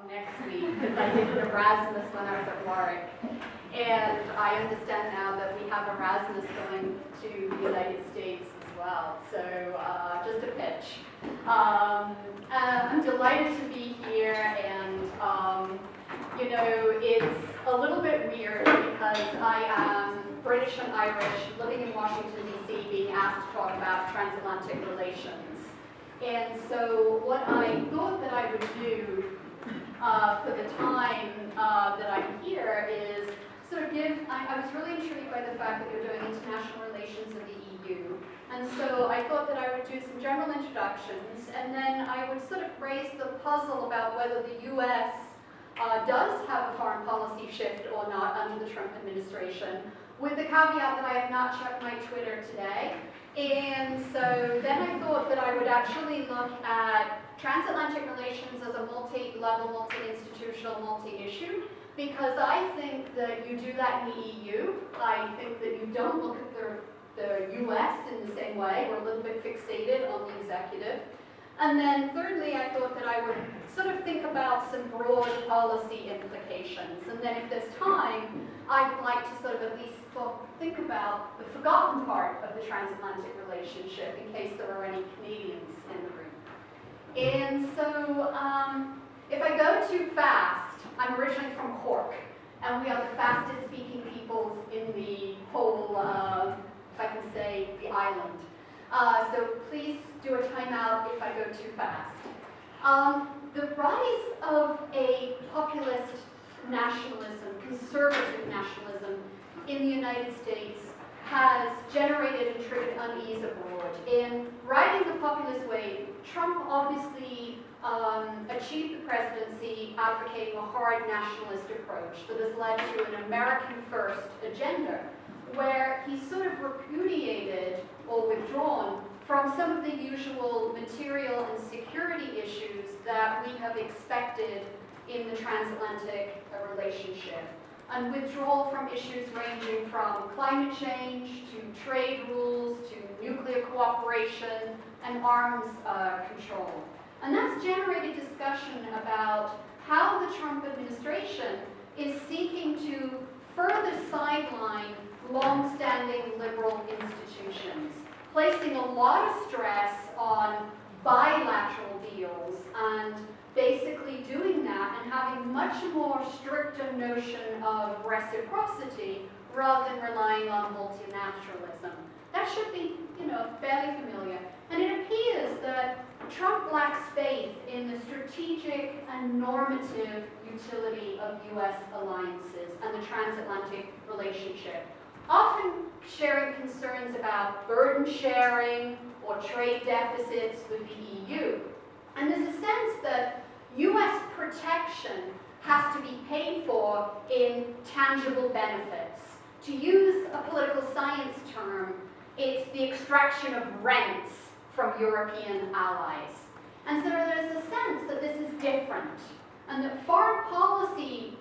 next week because I did an Erasmus when I was at Warwick. And I understand now that we have Erasmus going to the United States as well. So just a pitch. I'm delighted to be here, and you know, it's a little bit weird because I am British and Irish, living in Washington, D.C., being asked to talk about transatlantic relations. And so what I thought that I would do for the time that I'm here is sort of give, I was really intrigued by the fact that you're doing international relations of the EU. And so I thought that I would do some general introductions, and then I would sort of raise the puzzle about whether the U.S. Does have a foreign policy shift or not under the Trump administration, with the caveat that I have not checked my Twitter today. And so then I thought that I would actually look at transatlantic relations as a multi-level, multi-institutional, multi-issue, because I think that you do that in the EU. I think that you don't look at the US in the same way. We're a little bit fixated on the executive. And then thirdly, I thought that I would sort of think about some broad policy implications. And then if there's time, I'd like to sort of at least think about the forgotten part of the transatlantic relationship in case there are any Canadians in the room. And so if I go too fast, I'm originally from Cork, and we are the fastest speaking peoples in the whole, if I can say, the island. So please do a timeout if I go too fast. The rise of a populist nationalism, conservative nationalism in the United States has generated and triggered unease abroad. In riding the populist wave, Trump obviously achieved the presidency advocating a hard nationalist approach that has led to an American first agenda, where he sort of repudiated or withdrawn from some of the usual material and security issues that we have expected in the transatlantic relationship, and withdrawal from issues ranging from climate change to trade rules to nuclear cooperation and arms control. And that's generated discussion about how the Trump administration is seeking to further sideline long-standing liberal institutions, placing a lot of stress on bilateral deals and basically doing that and having much more stricter notion of reciprocity rather than relying on multilateralism. That should be, fairly familiar. And it appears that Trump lacks faith in the strategic and normative utility of U.S. alliances and the transatlantic relationship, often sharing concerns about burden sharing or trade deficits with the EU. And there's a sense that U.S. protection has to be paid for in tangible benefits. To use a political science term, it's the extraction of rents from European allies. And so there's a sense that this is different, and that foreign policy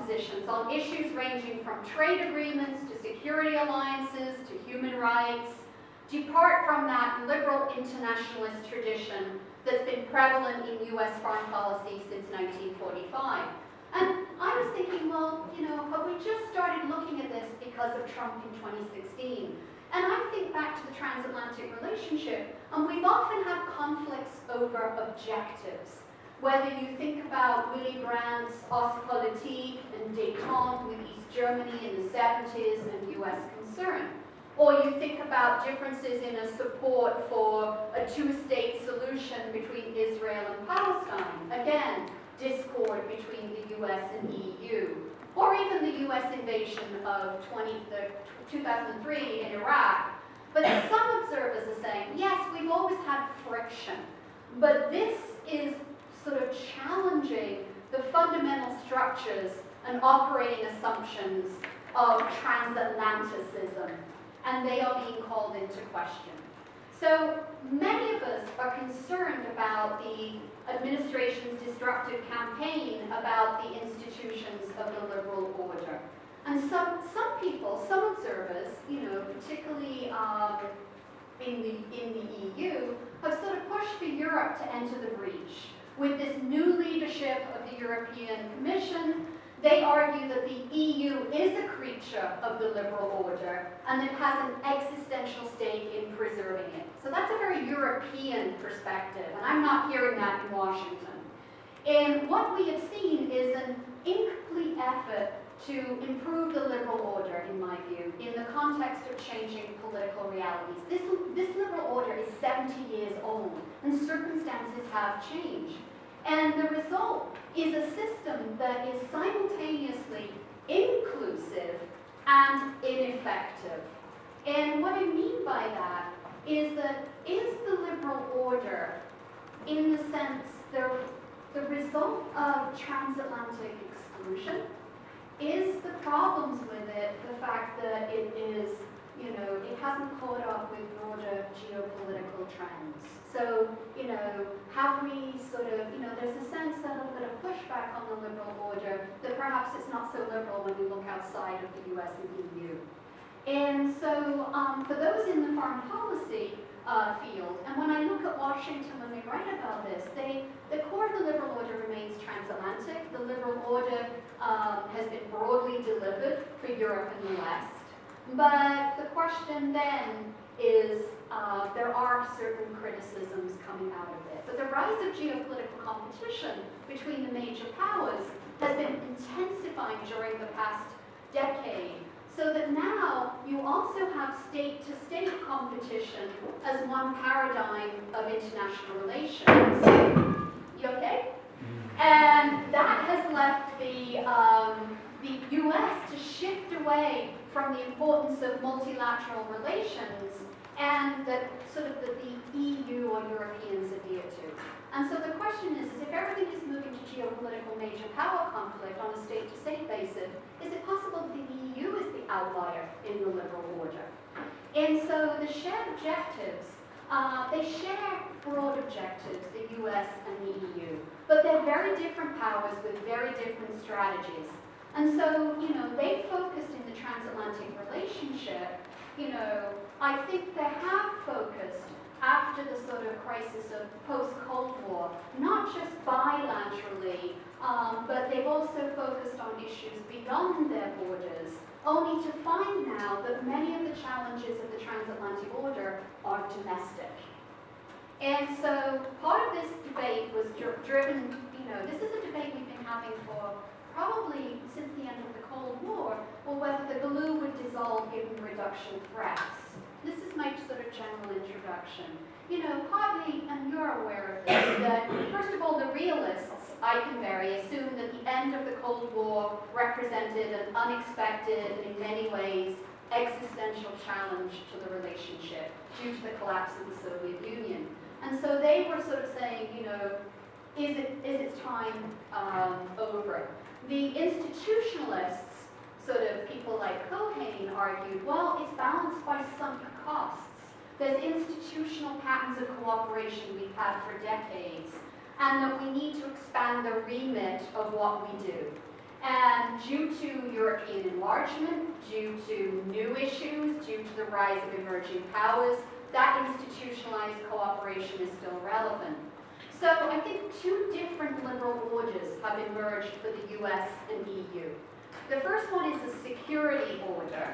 positions on issues ranging from trade agreements to security alliances to human rights depart from that liberal internationalist tradition that's been prevalent in U.S. foreign policy since 1945. And I was thinking, well, have we just started looking at this because of Trump in 2016? And I think back to the transatlantic relationship, and we've often had conflicts over objectives. Whether you think about Willy Brandt's Ostpolitik and détente with East Germany in the 70s and U.S. concern, or you think about differences in a support for a two-state solution between Israel and Palestine, again, discord between the U.S. and EU, or even the U.S. invasion of 2003 in Iraq. But some observers are saying, yes, we've always had friction, but this is sort of challenging the fundamental structures and operating assumptions of transatlanticism, and they are being called into question. So many of us are concerned about the administration's destructive campaign about the institutions of the liberal order. And some people, some observers, particularly in the EU, have sort of pushed for Europe to enter the breach. with this new leadership of the European Commission, they argue that the EU is a creature of the liberal order and it has an existential stake in preserving it. So that's a very European perspective, and I'm not hearing that in Washington. And what we have seen is an incomplete effort to improve the liberal order, in my view, in the context of changing political realities. This liberal order is 70 years old, and circumstances have changed. And the result is a system that is simultaneously inclusive and ineffective. And what I mean by that is the liberal order, in the sense, the result of transatlantic exclusion? Is the problems with it the fact that it is, it hasn't caught up with broader geopolitical trends? So, have we sort of, there's a sense, a little bit of pushback on the liberal order that perhaps it's not so liberal when we look outside of the US and EU. And so, for those in the foreign policy field, and when I look at Washington when we write about this, the core of the liberal order remains transatlantic. The liberal order has been broadly delivered for Europe and the West. But the question then is, there are certain criticisms coming out of it. But the rise of geopolitical competition between the major powers has been intensifying during the past decade, so that now you also have state-to-state competition as one paradigm of international relations. You okay? And that has left the US to shift away from the importance of multilateral relations and that the EU or Europeans adhere to. And so the question is if everything is moving to geopolitical major power conflict on a state-to-state basis, is it possible that the EU is the outlier in the liberal order? And so the shared objectives, they share broad objectives, the US and the EU, but they're very different powers with very different strategies. And so, they focused in the transatlantic relationship, I think they have focused after the sort of crisis of post-Cold War, not just bilaterally, but they've also focused on issues beyond their borders, only to find now that many of the challenges of the transatlantic order are domestic. And so part of this debate was driven, this is a debate we've been having for probably since the end of the Cold War, or whether the glue would dissolve given reduction threats. This is my sort of general introduction. Partly, and you're aware of this, that first of all, the realists, I can vary, assume that the end of the Cold War represented an unexpected, in many ways, existential challenge to the relationship due to the collapse of the Soviet Union. And so they were sort of saying, is its time over? The institutionalists, sort of people like Cohen, argued, well, it's balanced by sunk costs. There's institutional patterns of cooperation we've had for decades, and that we need to expand the remit of what we do. And due to European enlargement, due to new issues, due to the rise of emerging powers, that institutionalized cooperation is still relevant. So I think two different liberal orders have emerged for the US and EU. The first one is a security order.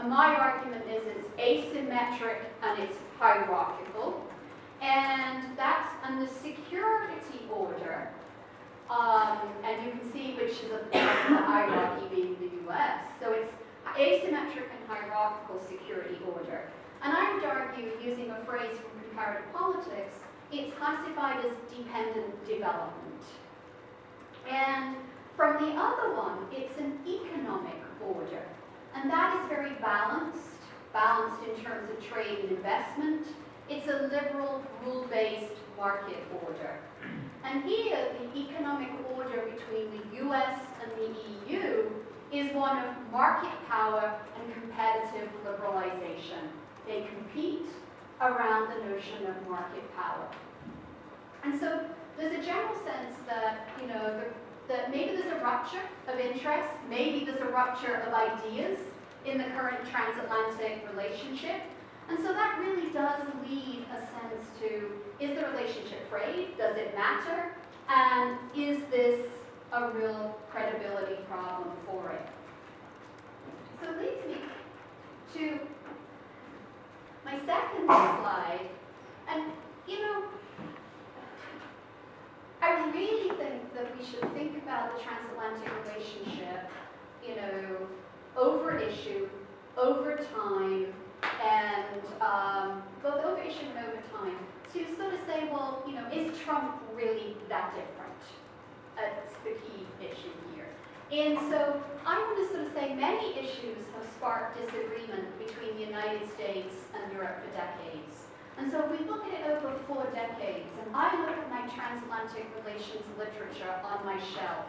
My argument is it's asymmetric and it's hierarchical. And the security order, and you can see which is the hierarchy being the US. So it's asymmetric and hierarchical security order. And I would argue, using a phrase from comparative politics, it's classified as dependent development. And from the other one, it's an economic order. And that is very balanced in terms of trade and investment. It's a liberal, rule-based market order. And here, the economic order between the US and the EU is one of market power and competitive liberalization. They compete around the notion of market power. And so there's a general sense that, that maybe there's a rupture of interest, maybe there's a rupture of ideas in the current transatlantic relationship. And so that really does lead a sense to, is the relationship frayed? Does it matter? And is this a real credibility problem for it? So it leads me to my second slide. And, you know, I really think that we should think about the transatlantic relationship, you know, over issue, over time, and both over issue and over time, to sort of say, well, you know, is Trump really that different? That's the key issue here. And so I want to sort of say many issues have sparked disagreement between the United States and Europe for decades. And so if we look at it over 4 decades, and I look at my transatlantic relations literature on my shelf,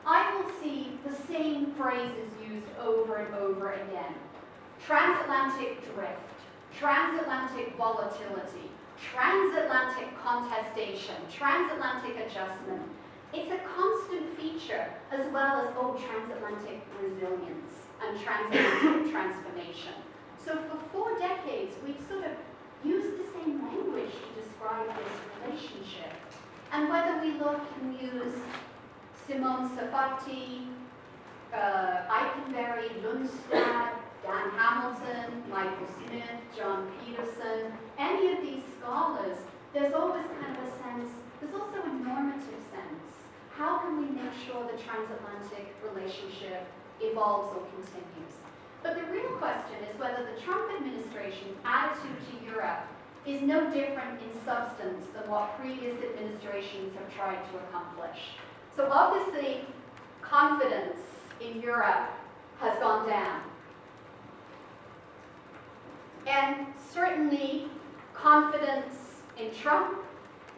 I will see the same phrases used over and over again. Transatlantic drift, transatlantic volatility, transatlantic contestation, transatlantic adjustment. It's a constant feature, as well as, transatlantic resilience and transatlantic transformation. So for 4 decades, we've sort of used the same language to describe this relationship. And whether we look and use Simone Safati, Eikenberry, Lundstad, Dan Hamilton, Michael Smith, John Peterson, any of these scholars, there's always kind of a sense, there's also a normative sense. How can we make sure the transatlantic relationship evolves or continues? But the real question is whether the Trump administration's attitude to Europe is no different in substance than what previous administrations have tried to accomplish. So obviously, confidence in Europe has gone down. And certainly, confidence in Trump,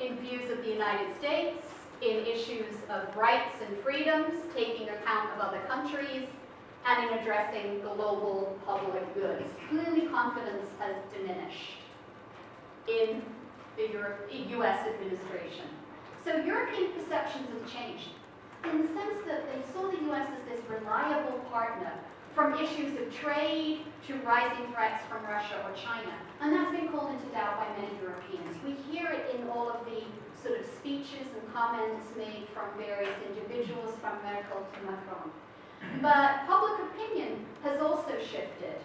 in views of the United States, in issues of rights and freedoms, taking account of other countries, and in addressing global public goods. Clearly, confidence has diminished in the US administration. So European perceptions have changed in the sense that they saw the US as this reliable partner from issues of trade to rising threats from Russia or China. And that's been called into doubt by many Europeans. We hear it in all of the sort of speeches and comments made from various individuals, from Merkel to Macron. But public opinion has also shifted.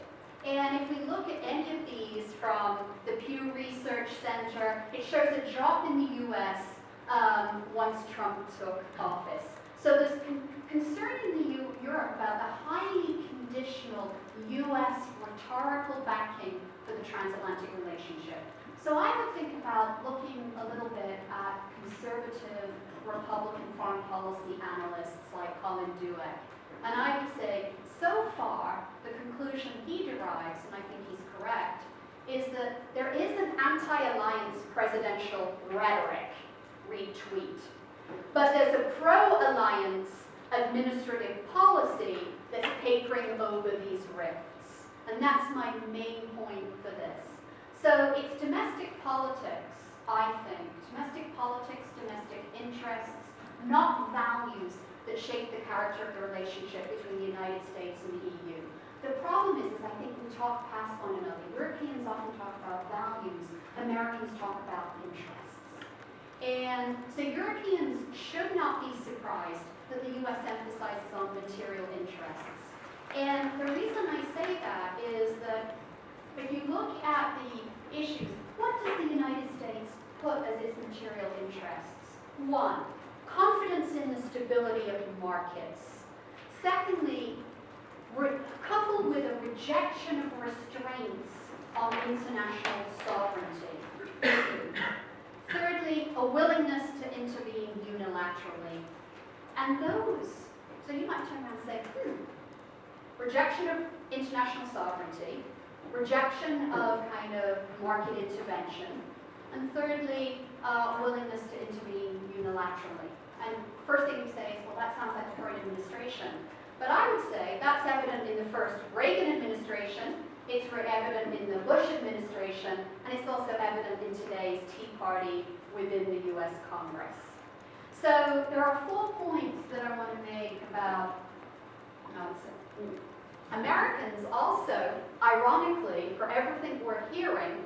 And if we look at any of these from the Pew Research Center, it shows a drop in the US once Trump took office. So there's concern in Europe about the highly conditional US rhetorical backing for the transatlantic relationship. So I would think about looking a little bit at conservative Republican foreign policy analysts like Colin Dweck. And I would say, so far, the conclusion he derives, and I think he's correct, is that there is an anti-alliance presidential rhetoric, retweet. But there's a pro-alliance administrative policy that's papering over these rifts. And that's my main point for this. So it's domestic politics, I think. Domestic politics, domestic interests, not values that shape the character of the relationship between the United States and the EU. The problem is I think we talk past one another. Europeans often talk about values, Americans talk about interests. And so Europeans should not be surprised that the US emphasizes on material interests. And the reason I say that is that if you look at the issues, what does the United States put as its material interests? 1, confidence in the stability of markets. Secondly, coupled with a rejection of restraints on international sovereignty. Thirdly, a willingness to intervene unilaterally. And those, so you might turn around and say, rejection of international sovereignty, rejection of kind of market intervention, and thirdly, willingness to intervene unilaterally. And first thing you say is, well, that sounds like the current administration. But I would say that's evident in the first Reagan administration, it's evident in the Bush administration, and it's also evident in today's Tea Party within the US Congress. So there are 4 points that I want to make about Americans also, ironically, for everything we're hearing,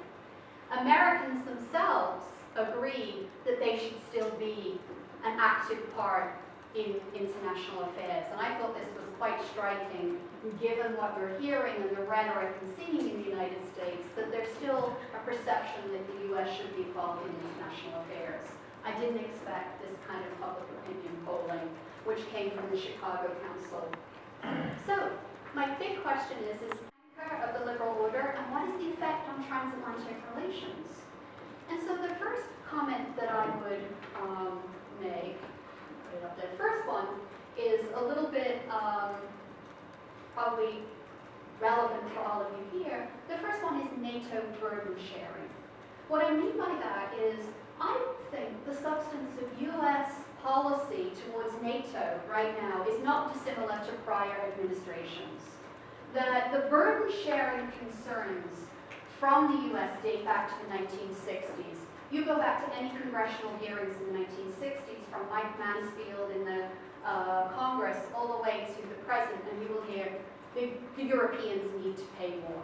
Americans themselves agree that they should still be an active part in international affairs. And I thought this was quite striking, given what we're hearing and the rhetoric and seeing in the United States, that there's still a perception that the US should be involved in international affairs. I didn't expect this kind of public opinion polling, which came from the Chicago Council. So, my big question is anchor of the liberal order, and what is the effect on transatlantic relations? And so the first comment that I would make, put it up there, the first one is a little bit probably relevant for all of you here. The first one is NATO burden sharing. What I mean by that is, I don't think the substance of US policy towards NATO right now is not dissimilar to prior administrations. That the burden sharing concerns from the US date back to the 1960s. You go back to any congressional hearings in the 1960s, from Mike Mansfield in the Congress all the way to the present, and you will hear the Europeans need to pay more.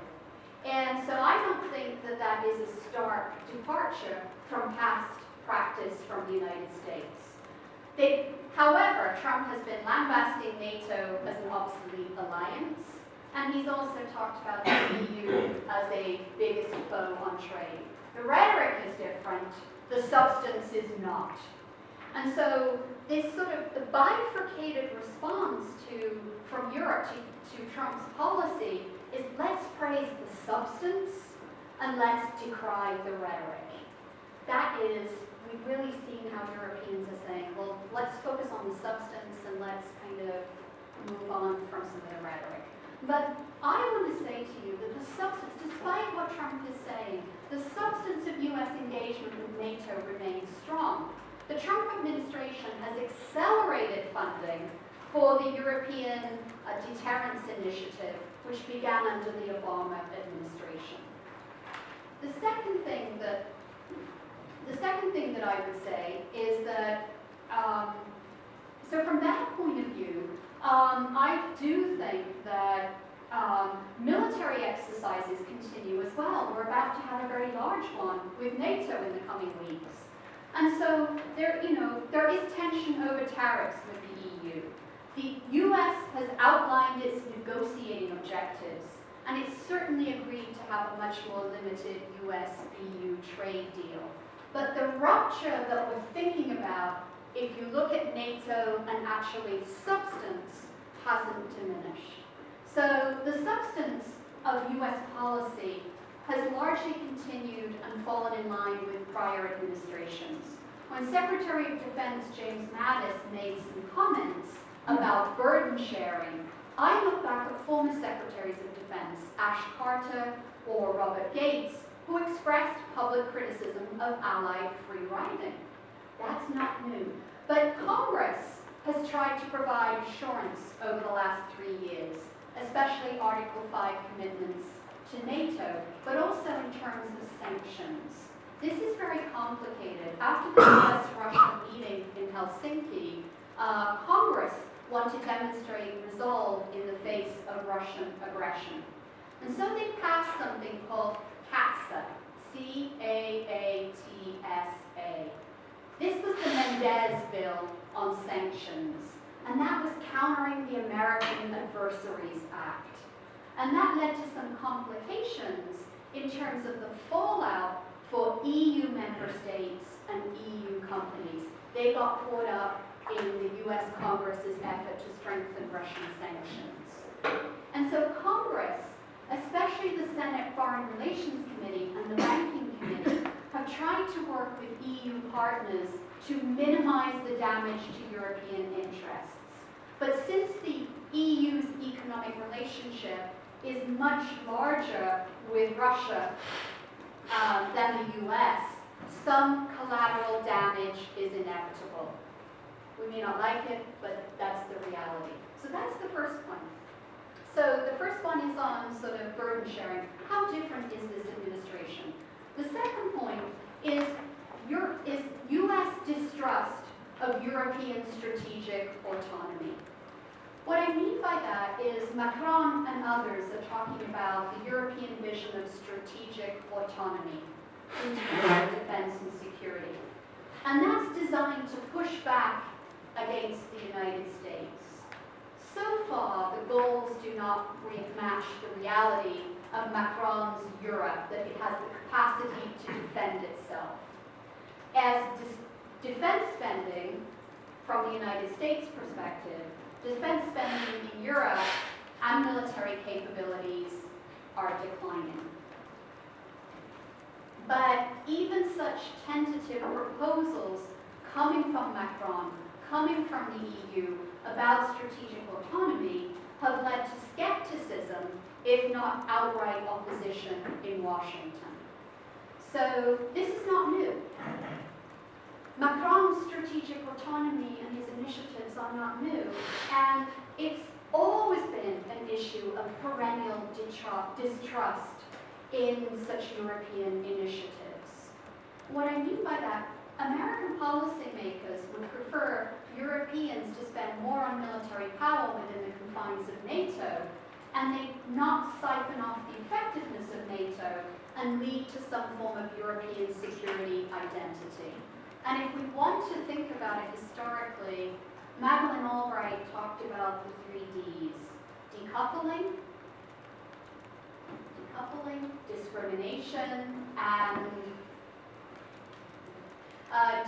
And so I don't think that that is a stark departure from past practice from the United States. However, Trump has been lambasting NATO as an obsolete alliance, and he's also talked about the EU as a biggest foe on trade. The rhetoric is different, the substance is not. And so this sort of the bifurcated response from Europe to Trump's policy is, let's praise the substance and let's decry the rhetoric. That is, we've really seen how Europeans are saying, well, let's focus on the substance and let's kind of move on from some of the rhetoric. But I want to say to you that the substance, despite what Trump is saying, the substance of US engagement with NATO remains strong. The Trump administration has accelerated funding for the European Deterrence Initiative, which began under the Obama administration. The second thing that I would say is that, so from that point of view, I do think that military exercises continue as well. We're about to have a very large one with NATO in the coming weeks. And so there is tension over tariffs with the EU. The US has outlined its negotiating objectives, and it's certainly agreed to have a much more limited US-EU trade deal. But the rupture that we're thinking about, if you look at NATO and actually substance, hasn't diminished. So the substance of US policy has largely continued and fallen in line with prior administrations. When Secretary of Defense James Mattis made some comments about burden sharing, I look back at former Secretaries of Defense, Ash Carter or Robert Gates, who expressed public criticism of Allied free riding. That's not new. But Congress has tried to provide assurance over the last 3 years, especially Article 5 commitments to NATO, but also in terms of sanctions. This is very complicated. After the US-Russia meeting in Helsinki, Congress wanted to demonstrate resolve in the face of Russian aggression. And so they passed something called CAATSA, C-A-A-T-S-A. This was the Mendez bill on sanctions, and that was countering the American Adversaries Act. And that led to some complications in terms of the fallout for EU member states and EU companies. They got caught up in the US Congress's effort to strengthen Russian sanctions. And so Congress, especially the Senate Foreign Relations Committee and the Banking Committee, have tried to work with EU partners to minimize the damage to European interests. But since the EU's economic relationship is much larger with Russia than the US, some collateral damage is inevitable. We may not like it, but that's the reality. So that's the first one. So the first one is on sort of burden sharing. How different is this administration? The second point is US distrust of European strategic autonomy. What I mean by that is Macron and others are talking about the European vision of strategic autonomy in defense and security. And that's designed designed to push back against the United States. So far, the goals do not match the reality of Macron's Europe, that it has the capacity to defend itself. As defense spending, from the United States perspective, defense spending in Europe and military capabilities are declining. But even such tentative proposals coming from Macron, coming from the EU about strategic autonomy have led to skepticism, if not outright opposition, in Washington. So this is not new. Macron's strategic autonomy and his initiatives are not new, and it's always been an issue of perennial distrust in such European initiatives. What I mean by that, American policymakers would prefer Europeans to spend more on military power within the confines of NATO, and they not siphon off the effectiveness of NATO and lead to some form of European security identity. And if we want to think about it historically, Madeleine Albright talked about the 3 Ds: decoupling, discrimination, and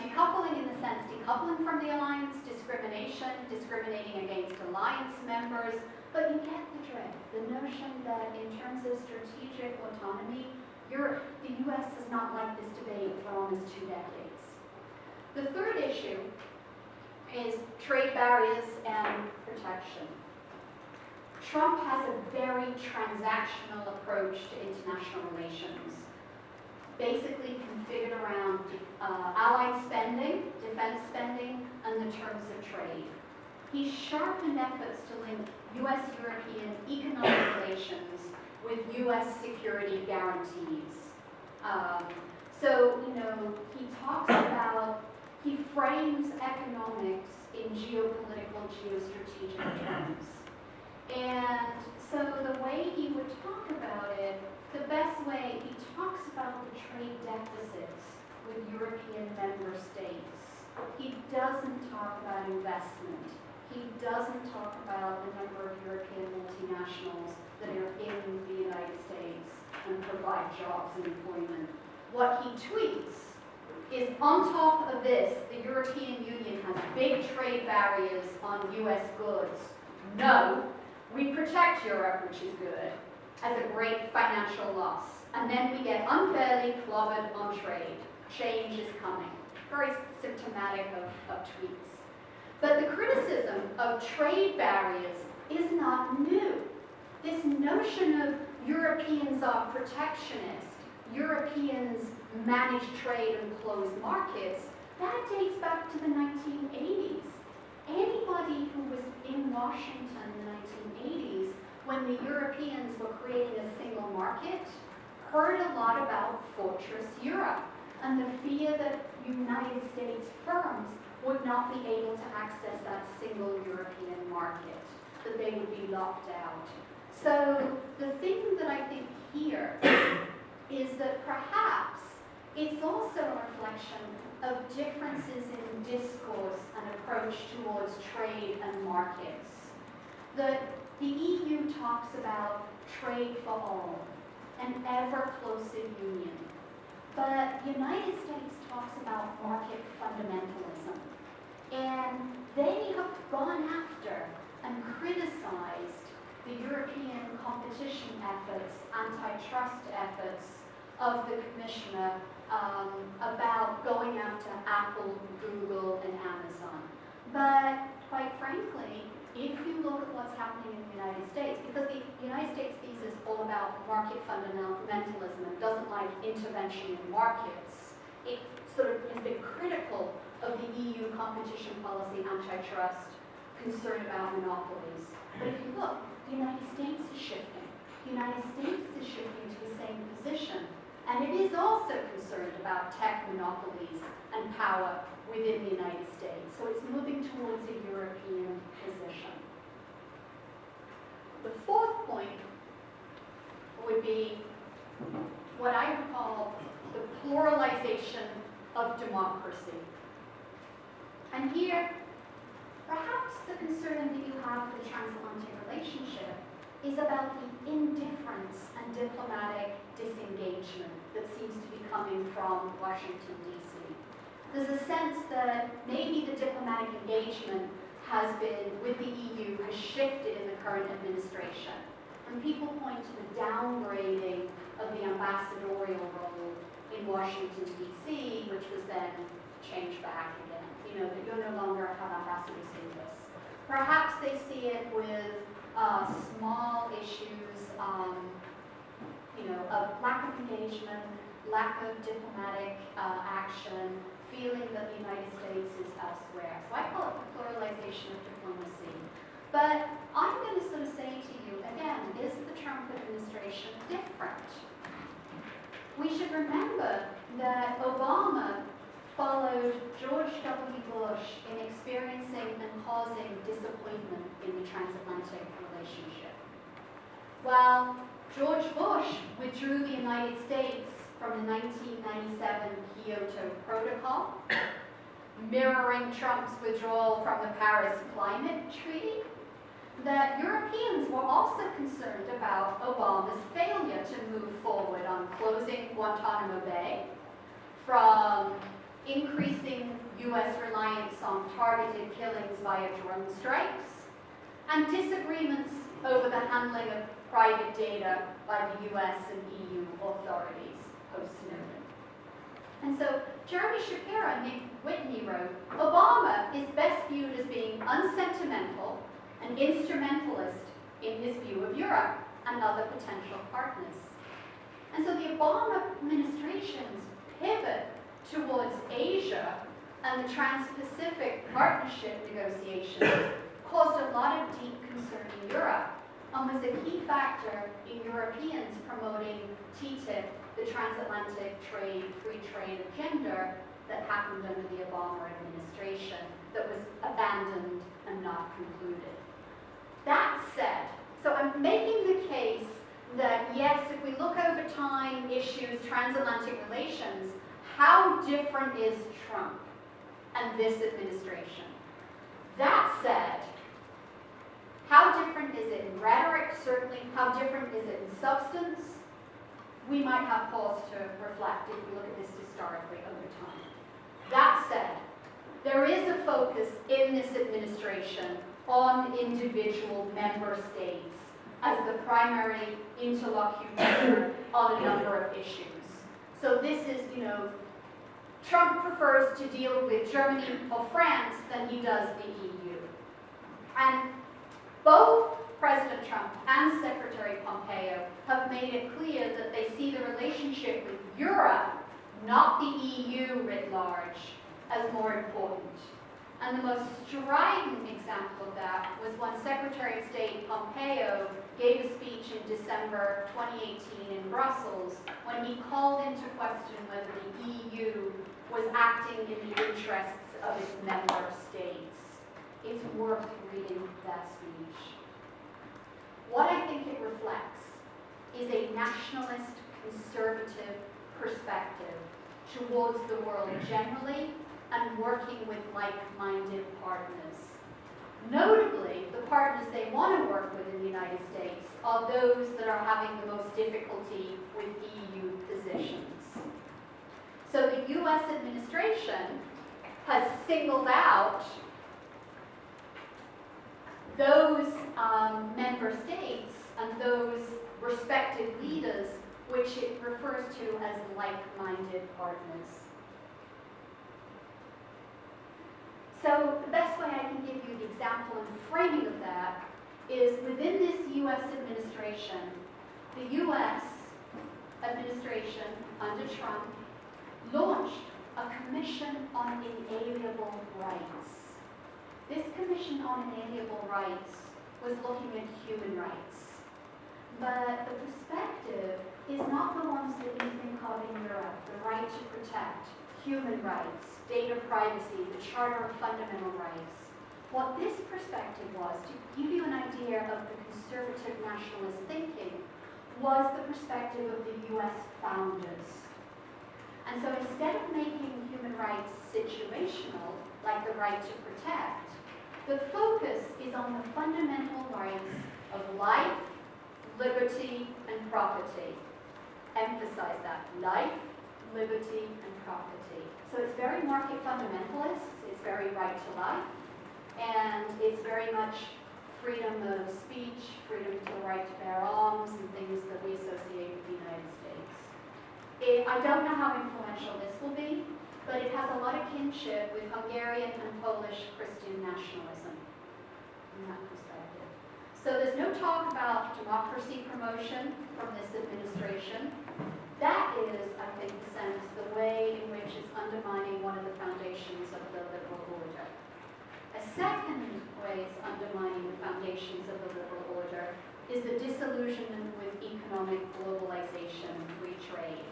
decoupling in the sense, decoupling from the alliance, discrimination, discriminating against alliance members, but you get the drift, the notion that in terms of strategic autonomy, the US has not liked this debate for almost 2 decades. The third issue is trade barriers and protection. Trump has a very transactional approach to international relations, basically configured around allied spending, defense spending, and the terms of trade. He's sharpened efforts to link US-European economic relations with US security guarantees. He frames economics in geopolitical, geostrategic terms. And so the way he would talk about it, the best way, he talks about the trade deficits with European member states. He doesn't talk about investment. He doesn't talk about the number of European multinationals that are in the United States and provide jobs and employment. What he tweets is, on top of this, the European Union has big trade barriers on US goods. No, we protect Europe, which is good, as a great financial loss. And then we get unfairly clobbered on trade. Change is coming. Very symptomatic of tweets. But the criticism of trade barriers is not new. This notion of Europeans are protectionist, Europeans manage trade and close markets, that dates back to the 1980s. Anybody who was in Washington in the 1980s, when the Europeans were creating a single market, heard a lot about Fortress Europe and the fear that United States firms would not be able to access that single European market, that they would be locked out. So the thing that I think here is that perhaps it's also a reflection of differences in discourse and approach towards trade and markets. The EU talks about trade for all, an ever closer union. But the United States talks about market fundamentalism. And they have gone after and criticized the European competition efforts, antitrust efforts of the Commissioner about going after Apple, Google, and Amazon. But quite frankly, if you look at what's happening in the United States, because the United States thesis is all about market fundamentalism and doesn't like intervention in markets, it sort of has been critical of the EU competition policy, antitrust, concern about monopolies. But if you look, the United States is shifting. The United States is shifting to the same position. And it is also concerned about tech monopolies and power within the United States. So it's moving towards a European position. The fourth point would be what I would call the pluralization of democracy. And here, perhaps the concern that you have for the transatlantic relationship is about the indifference and diplomatic disengagement that seems to be coming from Washington, D.C. There's a sense that maybe the diplomatic engagement has been, with the EU, has shifted in the current administration. And people point to the downgrading of the ambassadorial role in Washington, D.C., which was then changed back again. You know, that you no longer have ambassador status. Perhaps they see it with small issues, you know, of lack of engagement, lack of diplomatic action, feeling that the United States is elsewhere. So I call it the pluralization of diplomacy. But I'm going to sort of say to you, again, is the Trump administration different? We should remember that Obama followed George W. Bush in experiencing and causing disappointment in the transatlantic relationship. While George Bush withdrew the United States from the 1997 Kyoto Protocol, mirroring Trump's withdrawal from the Paris Climate Treaty, that Europeans were also concerned about Obama's failure to move forward on closing Guantanamo Bay, from increasing U.S. reliance on targeted killings via drone strikes, and disagreements over the handling of private data by the U.S. and EU authorities post-Snowden. And so Jeremy Shapiro and Nick Whitney wrote, Obama is best viewed as being unsentimental and instrumentalist in his view of Europe and other potential partners. And so the Obama administration's pivot towards Asia and the Trans-Pacific Partnership negotiations caused a lot of deep concern in Europe and was a key factor in Europeans promoting TTIP, the Transatlantic Free Trade Agenda that happened under the Obama administration that was abandoned and not concluded. That said, so I'm making the case that yes, if we look over time, issues, transatlantic relations, how different is Trump and this administration? That said, how different is it in rhetoric? Certainly, how different is it in substance? We might have cause to reflect if we look at this historically over time. That said, there is a focus in this administration on individual member states as the primary interlocutor on a number of issues. So this is, you know, Trump prefers to deal with Germany or France than he does the EU. And both President Trump and Secretary Pompeo have made it clear that they see the relationship with Europe, not the EU writ large, as more important. And the most strident example of that was when Secretary of State Pompeo gave a speech in December 2018 in Brussels when he called into question whether the EU was acting in the interests of its member states. It's worth reading that speech. What I think it reflects is a nationalist, conservative perspective towards the world generally and working with like-minded partners. Notably, the partners they want to work with in the United States are those that are having the most difficulty with EU positions. So the U.S. administration has singled out those member states and those respective leaders which it refers to as like-minded partners. So the best way I can give you the example and framing of that is within this U.S. administration, the U.S. administration under Trump launched a Commission on Inalienable Rights. This Commission on Inalienable Rights was looking at human rights. But the perspective is not the ones that you think of in Europe, the right to protect, human rights, data privacy, the Charter of Fundamental Rights. What this perspective was, to give you an idea of the conservative nationalist thinking, was the perspective of the U.S. founders. And so instead of making human rights situational, like the right to protect, the focus is on the fundamental rights of life, liberty, and property. Emphasize that, life, liberty, and property. So it's very market fundamentalist, it's very right to life, and it's very much freedom of speech, freedom to the right to bear arms, and things that we associate with the United States. I don't know how influential this will be, but it has a lot of kinship with Hungarian and Polish Christian nationalism from that perspective. So there's no talk about democracy promotion from this administration. That is, I think, sense the way in which it's undermining one of the foundations of the liberal order. A second way it's undermining the foundations of the liberal order is the disillusionment with economic globalization and free trade.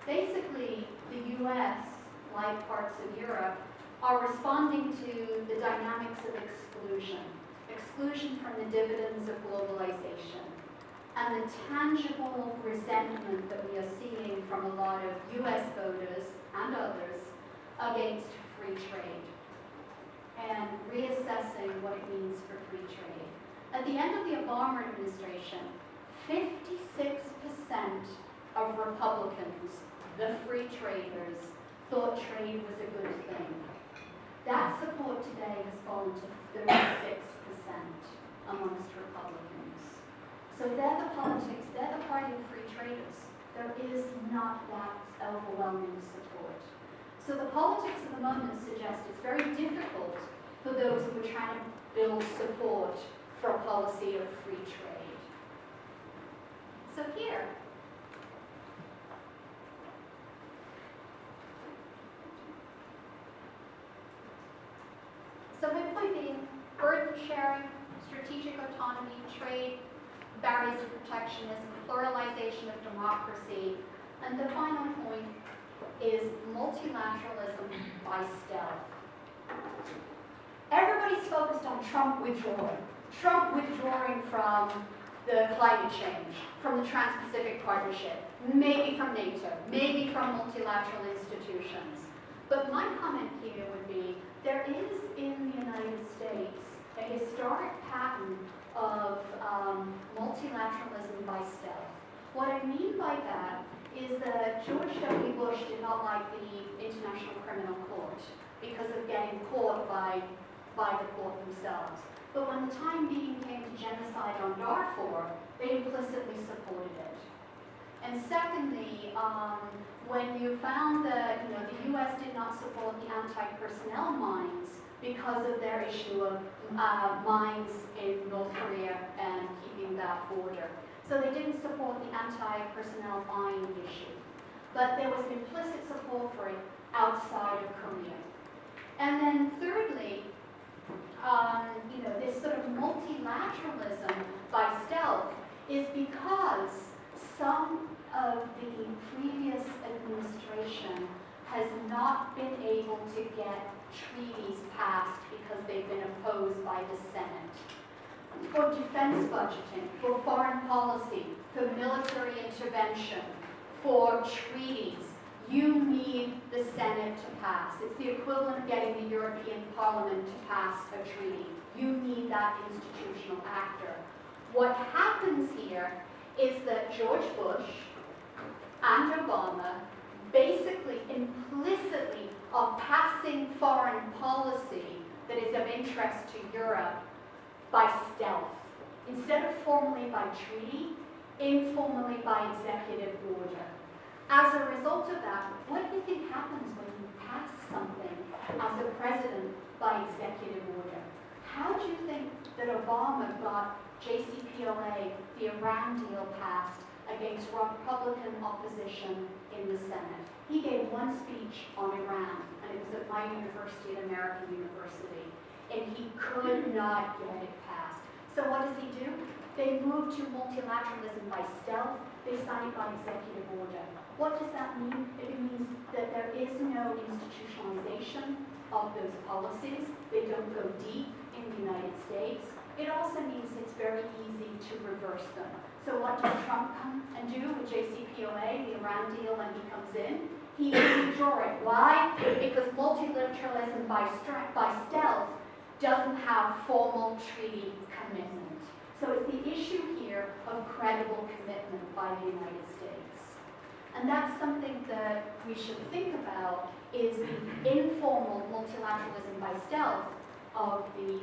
Basically, the US, like parts of Europe, are responding to the dynamics of exclusion. Exclusion from the dividends of globalization. And the tangible resentment that we are seeing from a lot of US voters and others against free trade. And reassessing what it means for free trade. At the end of the Obama administration, 56% of Republicans, the free traders, thought trade was a good thing. That support today has fallen to 36% amongst Republicans. So they're the politics, they're the party of free traders. There is not that overwhelming support. So the politics of the moment suggest it's very difficult for those who are trying to build support for a policy of free trade. So here, so my point being, burden sharing, strategic autonomy, trade, barriers to protectionism, pluralization of democracy, and the final point is multilateralism by stealth. Everybody's focused on Trump withdrawing from the climate change, from the Trans-Pacific Partnership, maybe from NATO, maybe from multilateral institutions. But my comment here would be, there is in the United States a historic pattern of multilateralism by stealth. What I mean by that is that George W. Bush did not like the International Criminal Court because of getting caught by the court themselves. But when the time being came to genocide on Darfur, they implicitly supported it. And secondly, when you found that the U.S. did not support the anti-personnel mines because of their issue of mines in North Korea and keeping that border. So they didn't support the anti-personnel mine issue. But there was implicit support for it outside of Korea. And then thirdly, this sort of multilateralism by stealth is because some of the previous administration has not been able to get treaties passed because they've been opposed by the Senate. For defense budgeting, for foreign policy, for military intervention, for treaties, you need the Senate to pass. It's the equivalent of getting the European Parliament to pass a treaty. You need that institutional actor. What happens here is that George Bush and Obama basically implicitly are passing foreign policy that is of interest to Europe by stealth. Instead of formally by treaty, informally by executive order. As a result of that, what do you think happens when you pass something as a president by executive order? How do you think that Obama got JCPOA, the Iran deal, passed against Republican opposition in the Senate? He gave one speech on Iran, and it was at my university, at American University, and he could not get it passed. So what does he do? They move to multilateralism by stealth. They sign it by executive order. What does that mean? It means that there is no institutionalization of those policies. They don't go deep in the United States. It also means it's very easy to reverse them. So what does Trump come and do with JCPOA, the Iran deal, when he comes in? he withdrew it. Why? Because multilateralism by stealth doesn't have formal treaty commitment. So it's the issue here of credible commitment by the United States. And that's something that we should think about, is the informal multilateralism by stealth of the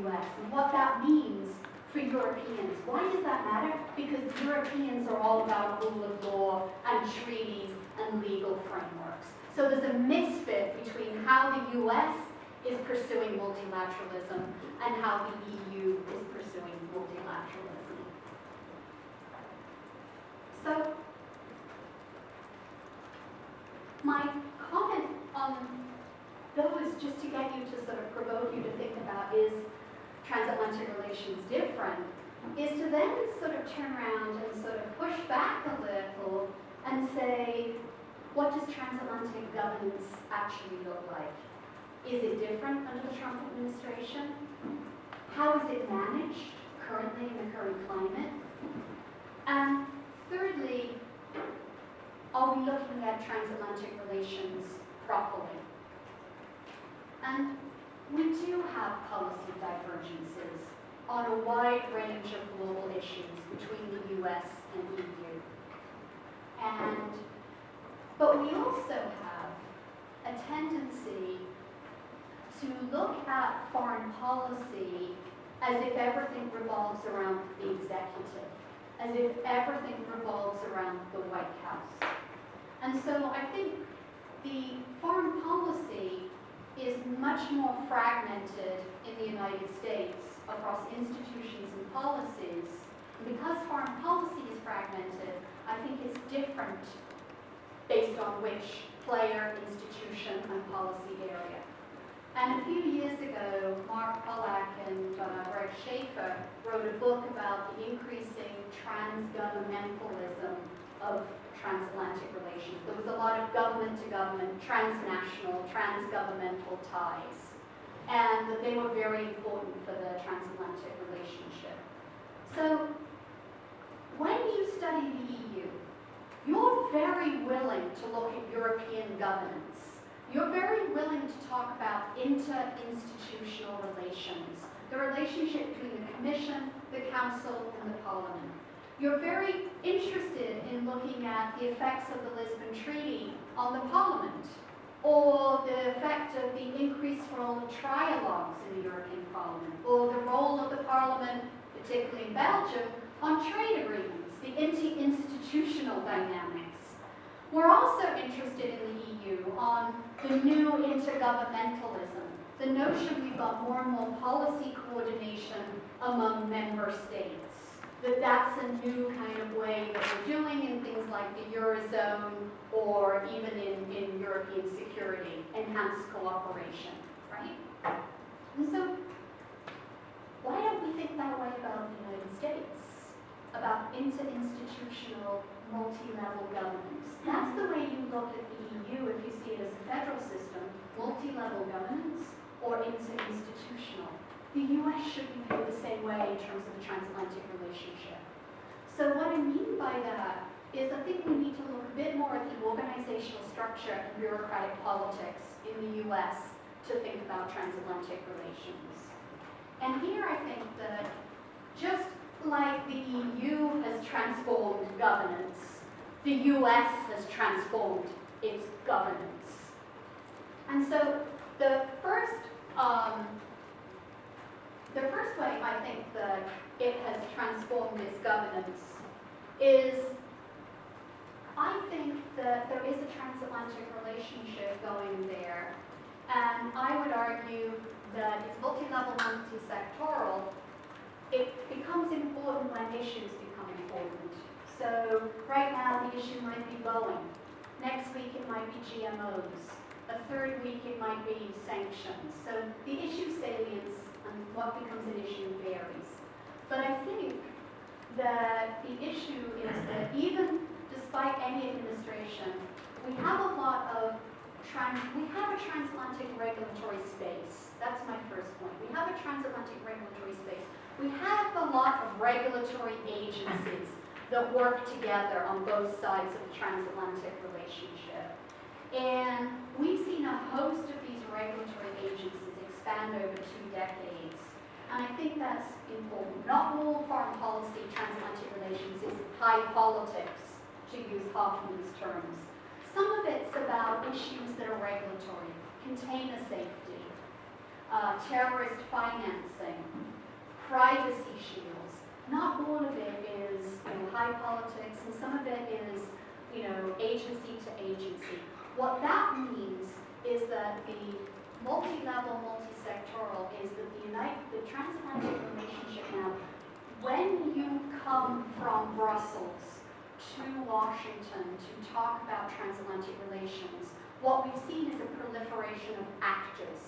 US and what that means for Europeans. Why does that matter? Because Europeans are all about rule of law and treaties and legal frameworks. So there's a misfit between how the US is pursuing multilateralism and how the EU is pursuing multilateralism. So my comment on those, just to get you to sort of provoke you to think about, is transatlantic relations different, is to then sort of turn around and sort of push back a little and say, what does transatlantic governance actually look like? Is it different under the Trump administration? How is it managed currently in the current climate? And thirdly, are we looking at transatlantic relations properly? And we do have policy divergences on a wide range of global issues between the US and EU. But we also have a tendency to look at foreign policy as if everything revolves around the executive, as if everything revolves around the White House. And so I think the foreign policy is much more fragmented in the United States across institutions and policies. And because foreign policy is fragmented, I think it's different based on which player, institution, and policy area. And a few years ago, Mark Pollack and Greg Schaefer wrote a book about the increasing transgovernmentalism of transatlantic relations. There was a lot of government-to-government, transnational, transgovernmental ties, and that they were very important for the transatlantic relationship. So when you study the EU, you're very willing to look at European governance. You're very willing to talk about inter-institutional relations, the relationship between the Commission, the Council, and the Parliament. You're very interested in looking at the effects of the Lisbon Treaty on the Parliament, or the effect of the increased role of trialogues in the European Parliament, or the role of the Parliament, particularly in Belgium, on trade agreements, the institutional dynamics. We're also interested in the EU on the new intergovernmentalism, the notion we've got more and more policy coordination among member states. That's a new kind of way that we're doing in things like the Eurozone or even in European security, enhanced cooperation, right? And so, why don't we think that way about the United States? About interinstitutional, multi-level governance. That's the way you look at the EU if you see it as a federal system, multi-level governance or interinstitutional. The US should be viewed the same way in terms of the transatlantic relationship. So what I mean by that is I think we need to look a bit more at the organizational structure and bureaucratic politics in the US to think about transatlantic relations. And here I think that just like the EU has transformed governance, the US has transformed its governance. And so the first way I think that it has transformed its governance is, I think that there is a transatlantic relationship going there, and I would argue that it's multi-level, multi-sectoral. It becomes important when issues become important. So right now the issue might be Boeing. Next week it might be GMOs. A third week it might be sanctions. So the issue salience and what becomes an issue varies. But I think that the issue is that even despite any administration, we have a lot of a transatlantic regulatory space. That's my first point. We have a transatlantic regulatory space. We have a lot of regulatory agencies that work together on both sides of the transatlantic relationship. And we've seen a host of these regulatory agencies expand over 2 decades. And I think that's important. Not all foreign policy, transatlantic relations is high politics, to use Hoffman's terms. Some of it's about issues that are regulatory, container safety, terrorist financing, privacy shields. Not all of it is high politics, and some of it is agency to agency. What that means is that the multi-level, multi-sectoral is that the transatlantic relationship now, when you come from Brussels to Washington to talk about transatlantic relations, what we've seen is a proliferation of actors.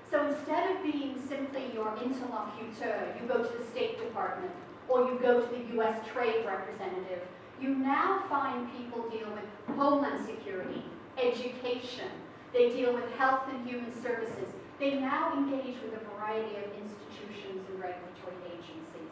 So instead of being simply your interlocutor, you go to the State Department or you go to the US Trade Representative, you now find people deal with Homeland Security, education, they deal with health and human services. They now engage with a variety of institutions and regulatory agencies.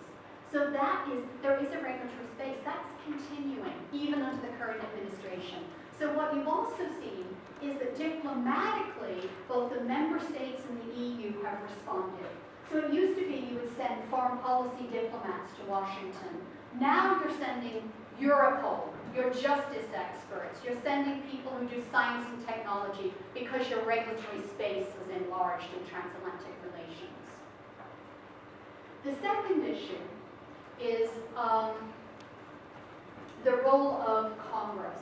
So there is a regulatory space that's continuing, even under the current administration. So what you've also seen is that diplomatically, both the member states and the EU have responded. So it used to be you would send foreign policy diplomats to Washington. Now you're sending Europol, your justice experts, you're sending people who do science and technology because your regulatory space has enlarged in transatlantic relations. The second issue is the role of Congress.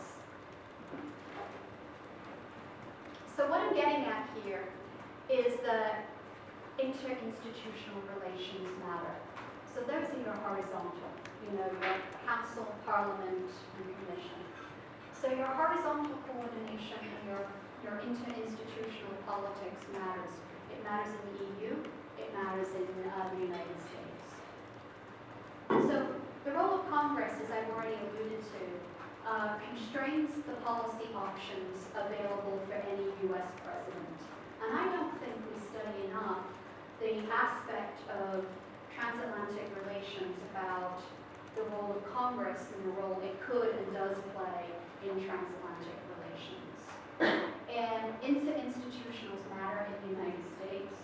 So what I'm getting at here is that interinstitutional relations matter. So those are your horizontal, your Council, Parliament, and Commission. So your horizontal coordination and your interinstitutional politics matters. It matters in the EU, it matters in the United States. So the role of Congress, as I've already alluded to, constrains the policy options available for any US president. And I don't think we study enough the aspect of transatlantic relations about the role of Congress and the role it could and does play in transatlantic relations. And interinstitutionals matter in the United States.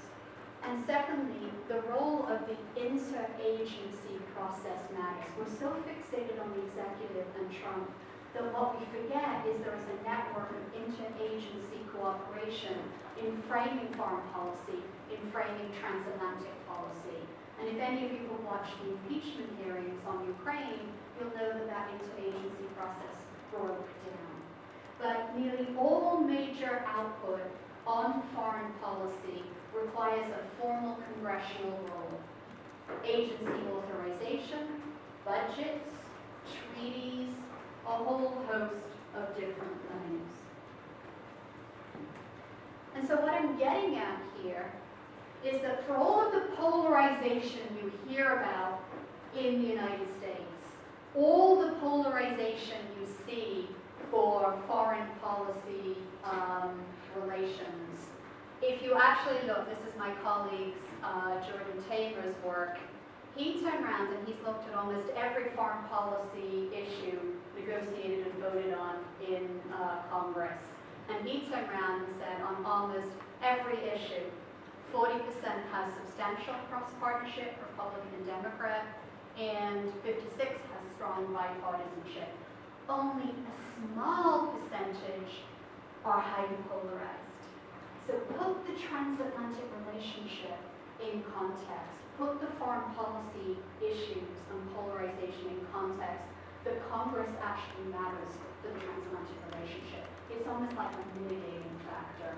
And secondly, the role of the interagency process matters. We're so fixated on the executive and Trump that what we forget is there is a network of interagency cooperation in framing foreign policy, in framing transatlantic policy. And if any of you have watched the impeachment hearings on Ukraine, you'll know that that interagency process broke down. But nearly all major output on foreign policy requires a formal congressional role. Agency authorization, budgets, treaties, a whole host of different things. And so what I'm getting at here is that for all of the polarization you hear about in the United States, all the polarization you see for foreign policy relations, if you actually look, this is my colleague Jordan Tabor's work, he turned around and he's looked at almost every foreign policy issue negotiated and voted on in Congress. And he turned around and said on almost every issue, 40% has substantial cross-partnership, Republican and Democrat, and 56 has strong bipartisanship. Only a small percentage are highly polarized. So put the transatlantic relationship in context. Put the foreign policy issues and polarization in context. The Congress actually matters for the transatlantic relationship. It's almost like a mitigating factor.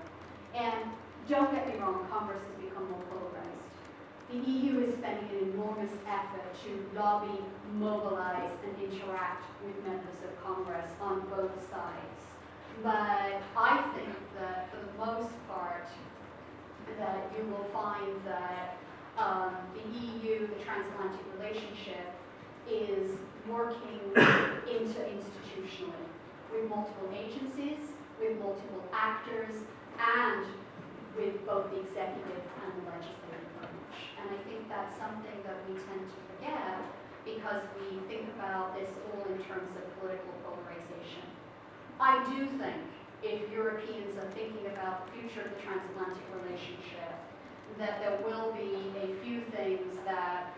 And don't get me wrong, Congress has become more polarized. The EU is spending an enormous effort to lobby, mobilize, and interact with members of Congress on both sides. But I think that for the most part, that you will find that the EU, the transatlantic relationship, is working interinstitutionally with multiple agencies, with multiple actors, and with both the executive and the legislative branch. And I think that's something that we tend to forget because we think about this all in terms of political polarization. I do think if Europeans are thinking about the future of the transatlantic relationship, that there will be a few things that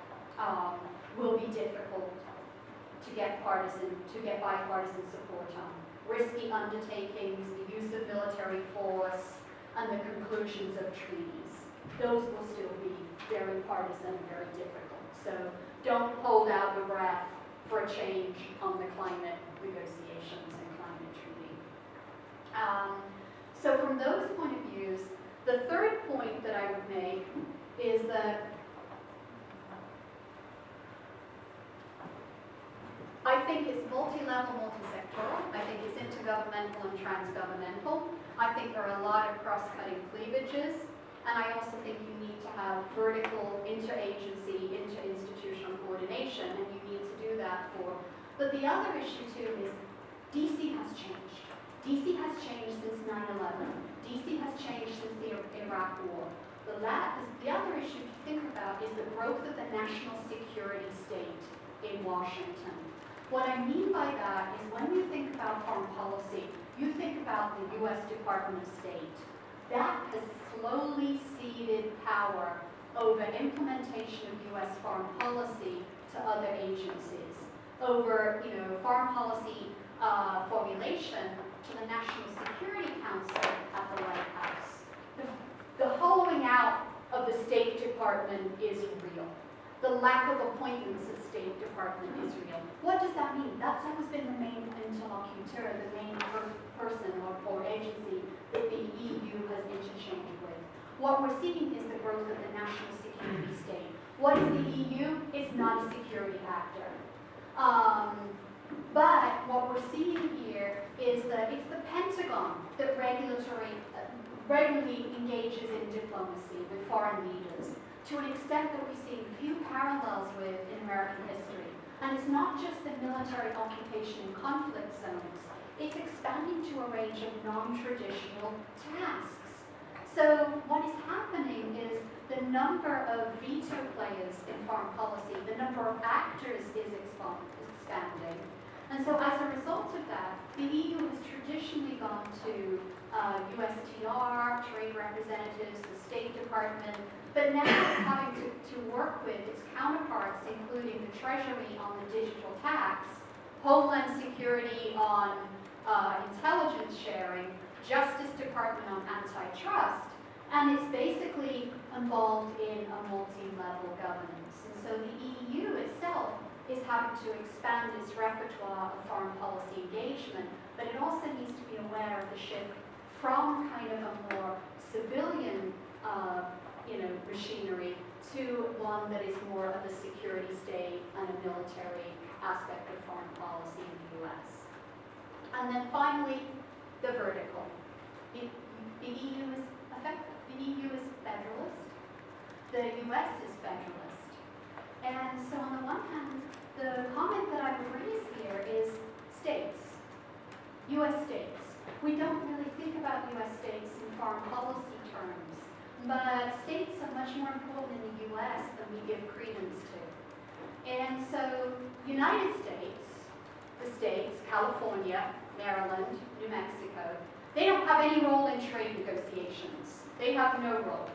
will be difficult to get bipartisan support on. Risky undertakings, the use of military force, and the conclusions of treaties. Those will still be very partisan and very difficult. So don't hold out your breath for a change on the climate negotiations and climate treaty. So from those point of views, the third point that I would make is that I think it's multi-level, multi-sectoral. I think it's intergovernmental and transgovernmental. I think there are a lot of cross-cutting cleavages. And I also think you need to have vertical, interagency, interinstitutional coordination, and you need to do that for. But the other issue too is DC has changed. DC has changed since 9/11. DC has changed since the Iraq War. The other issue to think about is the growth of the national security state in Washington. What I mean by that is when you think about foreign policy, you think about the U.S. Department of State. That has slowly ceded power over implementation of U.S. foreign policy to other agencies, over foreign policy formulation to the National Security Council at the White House. The hollowing out of the State Department is real. The lack of appointments at State Department is real. What does that mean? That's always been the main interlocutor, the main person or agency that the EU has interchanged with. What we're seeing is the growth of the national security state. What is the EU? It's not a security actor. But what we're seeing here is that it's the Pentagon that regularly engages in diplomacy with foreign leaders to an extent that we see few parallels with in American history. And it's not just the military occupation and conflict zones. It's expanding to a range of non-traditional tasks. So what is happening is the number of veto players in foreign policy, the number of actors is expanding. And so as a result of that, the EU has traditionally gone to USTR, trade representatives, the State Department, but now it's having to work with its counterparts, including the Treasury on the digital tax, Homeland Security on intelligence sharing, Justice Department on antitrust, and it's basically involved in a multi-level governance. And so the EU itself is having to expand its repertoire of foreign policy engagement, but it also needs to be aware of the shift from kind of a more civilian machinery to one that is more of a security state and a military aspect of foreign policy in the US. And then finally, the vertical. The EU is effective. The EU is federalist. The US is federalist. And so on the one hand, the comment that I would raise here is states, US states. We don't really think about US states in foreign policy terms, but states are much more important in the US than we give credence to. And so United States, the states, California, Maryland, New Mexico, they don't have any role in trade negotiations. They have no role.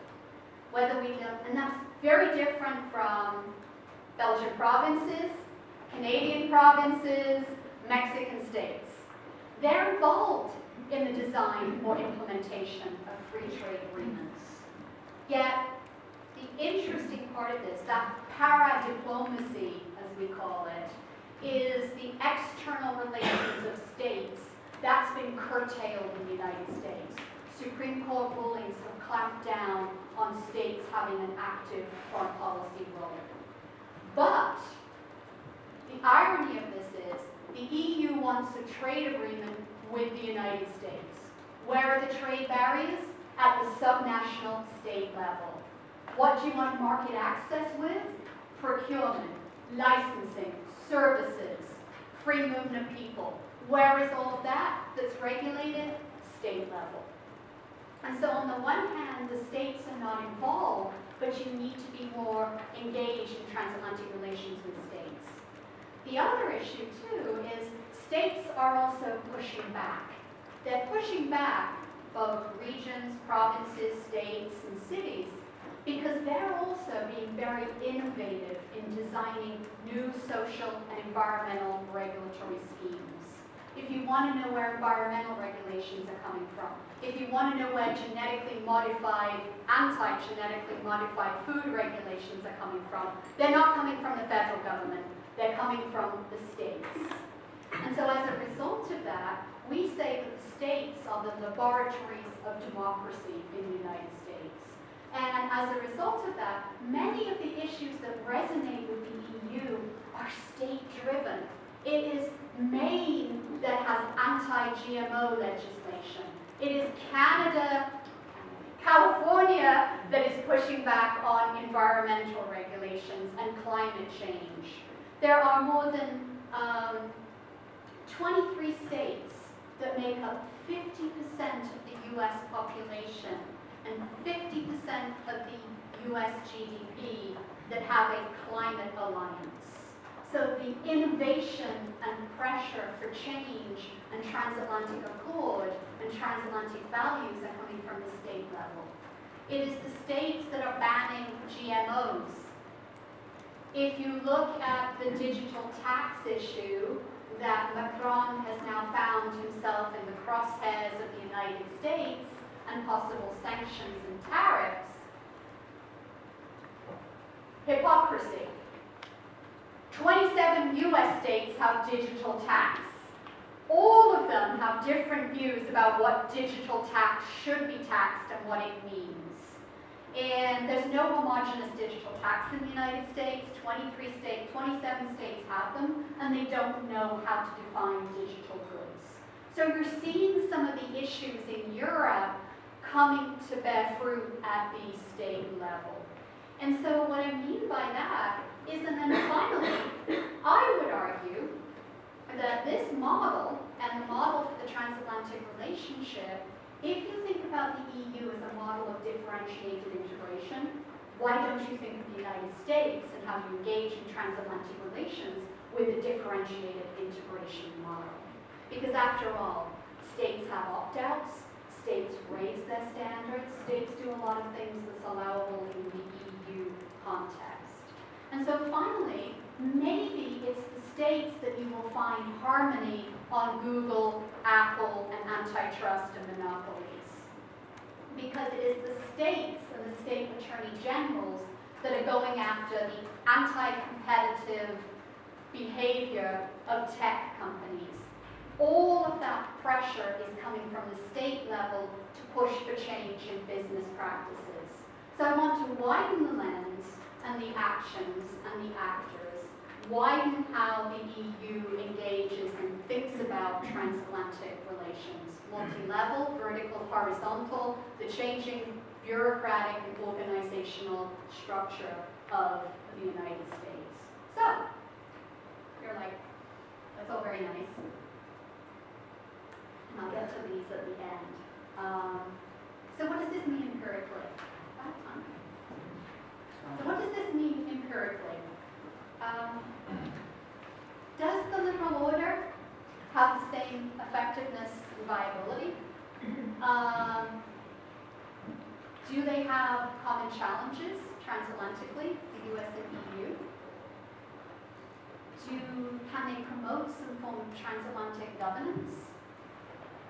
And that's very different from Belgian provinces, Canadian provinces, Mexican states. They're involved in the design or implementation of free trade agreements. Yet, the interesting part of this, that para-diplomacy, as we call it, is the external relations of states. That's been curtailed in the United States. Supreme Court rulings have clamped down on states having an active foreign policy role. But the irony of this is the EU wants a trade agreement with the United States. Where are the trade barriers? At the subnational state level. What do you want market access with? Procurement, licensing, services, free movement of people. Where is all of that that's regulated? State level. And so on the one hand, the states are not involved, but you need to be more engaged in transatlantic relations with states. The other issue, too, is states are also pushing back. they're pushing back both regions, provinces, states, and cities because they're also being very innovative in designing new social and environmental regulatory schemes. If you want to know where environmental regulations are coming from, if you want to know where genetically modified, anti-genetically modified food regulations are coming from, they're not coming from the federal government, they're coming from the states. And so as a result of that, we say that the states are the laboratories of democracy in the United States. And as a result of that, many of the issues that resonate with the EU are state-driven. It is Maine that has anti-GMO legislation. It is California that is pushing back on environmental regulations and climate change. There are more than 23 states that make up 50% of the US population and 50% of the US GDP that have a climate alliance. So the innovation and pressure for change and transatlantic accord and transatlantic values are coming from the state level. It is the states that are banning GMOs. If you look at the digital tax issue that Macron has now found himself in the crosshairs of the United States and possible sanctions and tariffs, hypocrisy. 27 US states have digital tax. All of them have different views about what digital tax should be taxed and what it means. And there's no homogeneous digital tax in the United States. 27 states have them, and they don't know how to define digital goods. So you're seeing some of the issues in Europe coming to bear fruit at the state level. And so what I mean by that is, and then finally, I would argue that this model and the model for the transatlantic relationship, if you think about the EU as a model of differentiated integration, why don't you think of the United States and how you engage in transatlantic relations with a differentiated integration model? Because after all, states have opt-outs, states raise their standards, states do a lot of things that's allowable in the EU context. And so finally, maybe it's the states that you will find harmony on Google, Apple, and antitrust and monopolies. Because it is the states and the state attorney generals that are going after the anti-competitive behavior of tech companies. All of that pressure is coming from the state level to push for change in business practices. So I want to widen the lens and the actions and the actors, widen how the EU engages and thinks about transatlantic relations, multi-level, vertical, horizontal, the changing bureaucratic and organizational structure of the United States. So, you're like, that's all very nice. And I'll get to these at the end. So what does this mean empirically? So what does this mean empirically? Does the liberal order have the same effectiveness and viability? Do they have common challenges transatlantically, the US and EU? Can they promote some form of transatlantic governance?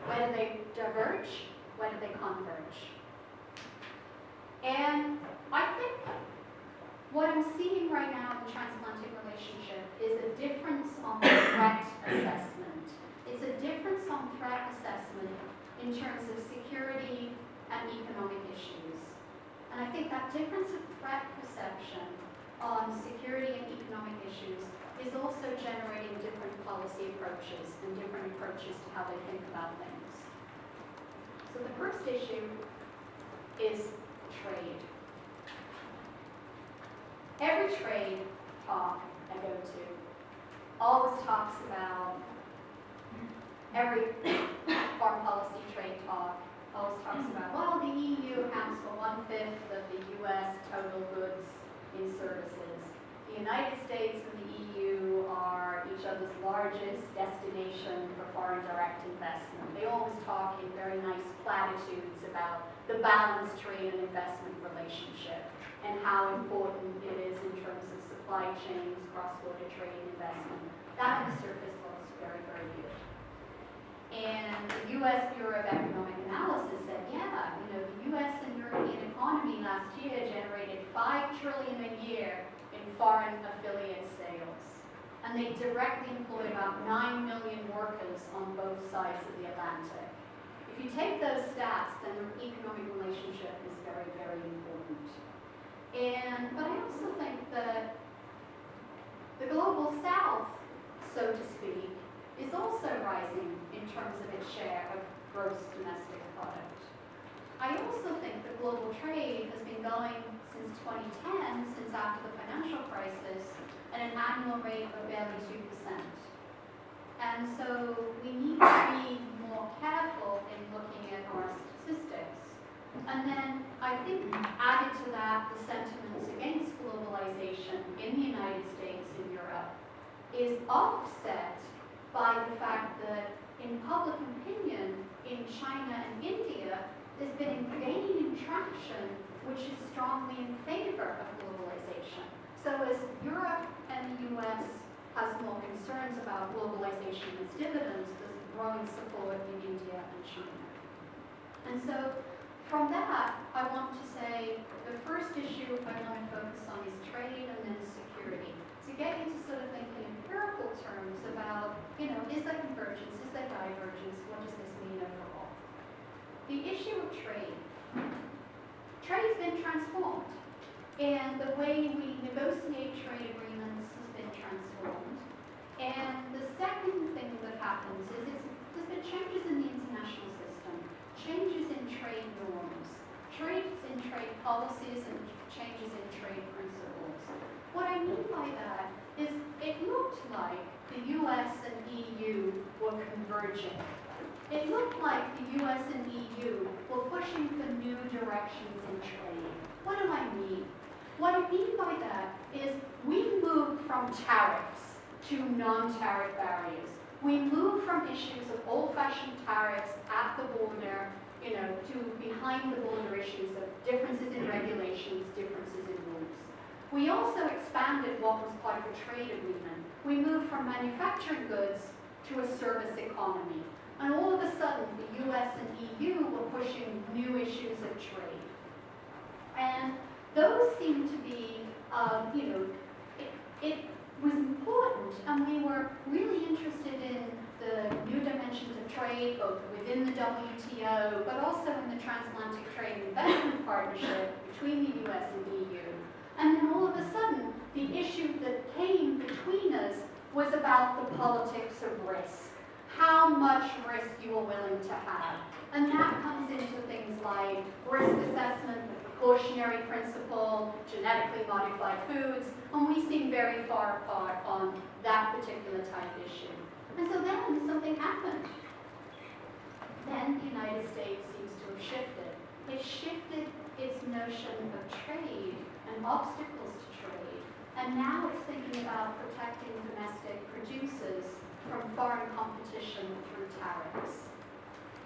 Where do they diverge? Where do they converge? And I think what I'm seeing right now in the transatlantic relationship is a difference on threat assessment. It's a difference on threat assessment in terms of security and economic issues. And I think that difference of threat perception on security and economic issues is also generating different policy approaches and different approaches to how they think about things. So the first issue is trade. Every trade talk I go to always talks about, every foreign policy trade talk always talks about, well, the EU accounts for 1/5 of the US total goods in services. The United States and the EU are each other's largest destination for foreign direct investment. They always talk in very nice platitudes about the balanced trade and investment relationship and how important it is in terms of supply chains, cross-border trade and investment. That on the surface looks very, very good. And the U.S. Bureau of Economic Analysis said, yeah, the U.S. and European economy last year generated $5 trillion a year in foreign affiliate sales. And they directly employ about 9 million workers on both sides of the Atlantic. If you take those stats, then the economic relationship is very, very important. But I also think that the global south, so to speak, is also rising in terms of its share of gross domestic product. I also think that global trade has been going since 2010, since after the financial crisis, at an annual rate of barely 2%. And so we need to be more careful in looking at our statistics. And then I think added to that, the sentiments against globalization in the United States and Europe is offset by the fact that in public opinion in China and India, there's been a gain in traction which is strongly in favor of globalization. So as Europe and the US has more concerns about globalization and its dividends, there's growing support in India and China. And so from that, I want to say the first issue I want to focus on is trade and then security. To get you to sort of think in empirical terms about, is there convergence, is there divergence, what does this mean overall? The issue of trade. Trade's been transformed, and the way we negotiate trade agreements has been transformed. And the second thing that happens is there's been changes in the international system, changes in trade norms, changes in trade policies, and changes in trade principles. What I mean by that is it looked like the US and EU were converging. It looked like the US and EU were pushing for new directions in trade. What do I mean? What I mean by that is we moved from tariffs to non-tariff barriers. We moved from issues of old-fashioned tariffs at the border, to behind-the-border issues of differences in regulations, differences in rules. We also expanded what was part of a trade agreement. We moved from manufactured goods to a service economy. And all of a sudden, the US and EU were pushing new issues of trade. And those seem to be, it was important, and we were really interested in the new dimensions of trade, both within the WTO, but also in the Transatlantic Trade and Investment Partnership between the US and EU. And then all of a sudden, the issue that came between us was about the politics of risk. How much risk you are willing to have. And that comes into things like risk assessment, the precautionary principle, genetically modified foods, and we seem very far apart on that particular type issue. And so then something happened. Then the United States seems to have shifted. It shifted its notion of trade and obstacles to trade, and now it's thinking about protecting domestic producers from foreign competition through tariffs.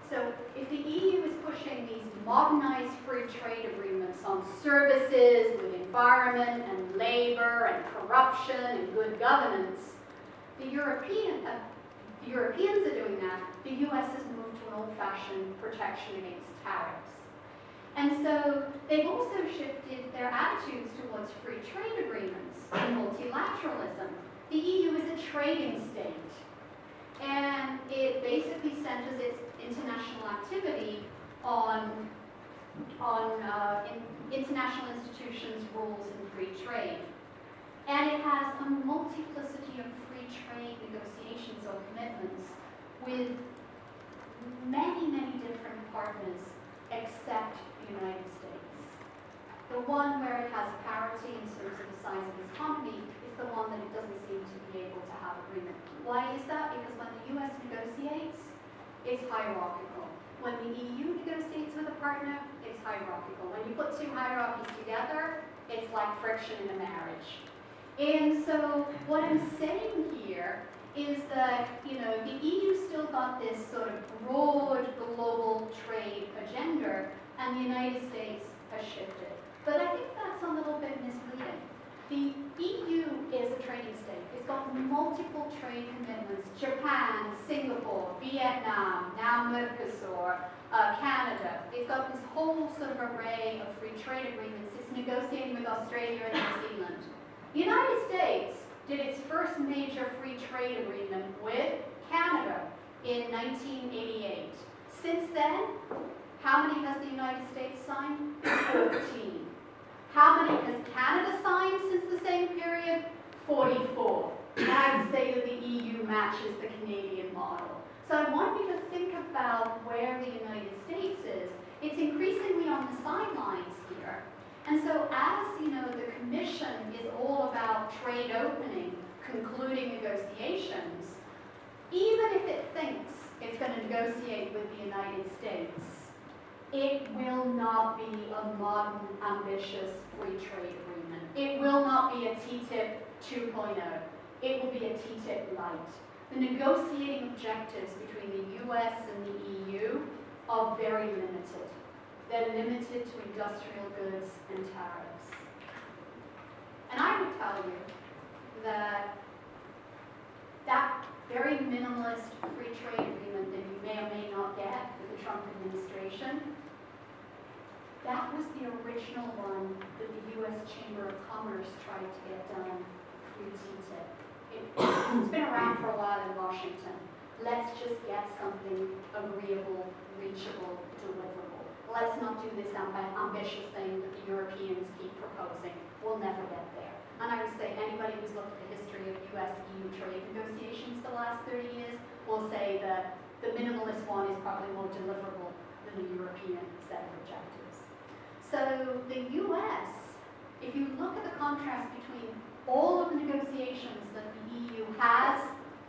So if the EU is pushing these modernized free trade agreements on services with environment and labor and corruption and good governance, the Europeans are doing that. The US has moved to an old-fashioned protection against tariffs. And so they've also shifted their attitudes towards free trade agreements and multilateralism. The EU is a trading state. And it basically centers its international activity on international institutions, rules, and free trade. And it has a multiplicity of free trade negotiations or commitments with many, many different partners except the United States. The one where it has parity in terms of the size of its economy is the one that it doesn't seem to be able to have agreement. Why is that? Because when the US negotiates, it's hierarchical. When the EU negotiates with a partner, it's hierarchical. When you put two hierarchies together, it's like friction in a marriage. And so what I'm saying here is that, the EU still got this sort of broad global trade agenda, and the United States has shifted. But I think that's a little bit misleading. The EU is a trading state. It's got multiple trade commitments. Japan, Singapore, Vietnam, now Mercosur, Canada. It's got this whole sort of array of free trade agreements. It's negotiating with Australia and New Zealand. The United States did its first major free trade agreement with Canada in 1988. Since then, how many has the United States signed? 14. How many has Canada signed since the same period? 44. And I would say that the EU matches the Canadian model. So I want you to think about where the United States is. It's increasingly on the sidelines here. And so as, the Commission is all about trade opening, concluding negotiations, even if it thinks it's going to negotiate with the United States, it will not be a modern, ambitious free trade agreement. It will not be a TTIP 2.0. It will be a TTIP light. The negotiating objectives between the US and the EU are very limited. They're limited to industrial goods and tariffs. And I would tell you that that very minimalist free trade agreement that you may or may not get with the Trump administration, that was the original one that the US Chamber of Commerce tried to get done through TTIP. It's been around for a while in Washington. Let's just get something agreeable, reachable, deliverable. Let's not do this ambitious thing that the Europeans keep proposing. We'll never get there. And I would say anybody who's looked at the history of US-EU trade negotiations the last 30 years will say that the minimalist one is probably more deliverable than the European set of objectives. So the US, if you look at the contrast between all of the negotiations that the EU has,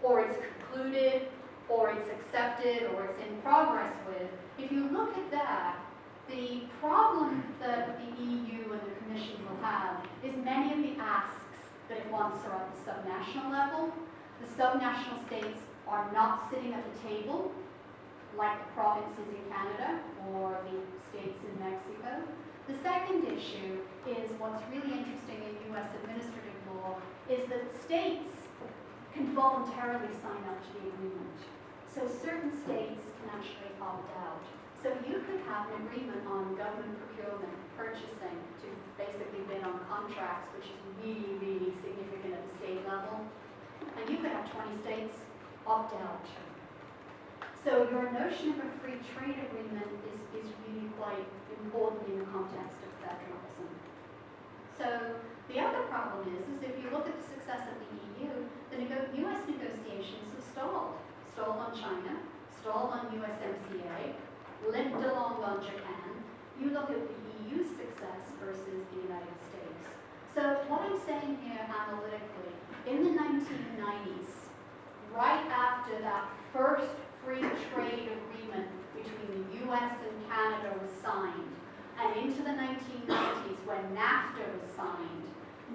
or it's concluded, or it's accepted, or it's in progress with, if you look at that, the problem that the EU and the Commission will have is many of the asks that it wants are at the subnational level. The subnational states are not sitting at the table, like the provinces in Canada or the states in Mexico. The second issue is what's really interesting in US administrative law is that states can voluntarily sign up to the agreement. So certain states can actually opt out. So you could have an agreement on government procurement, purchasing, to basically bid on contracts, which is really, really significant at the state level. And you could have 20 states opt out. So your notion of a free trade agreement is really quite important in the context of federalism. So the other problem is if you look at the success of the EU, the US negotiations have stalled. Stalled on China, stalled on USMCA, limped along on Japan. You look at the EU's success versus the United States. So what I'm saying here analytically, in the 1990s, right after that first free trade agreement between the US and Canada was signed, and into the 1990s when NAFTA was signed,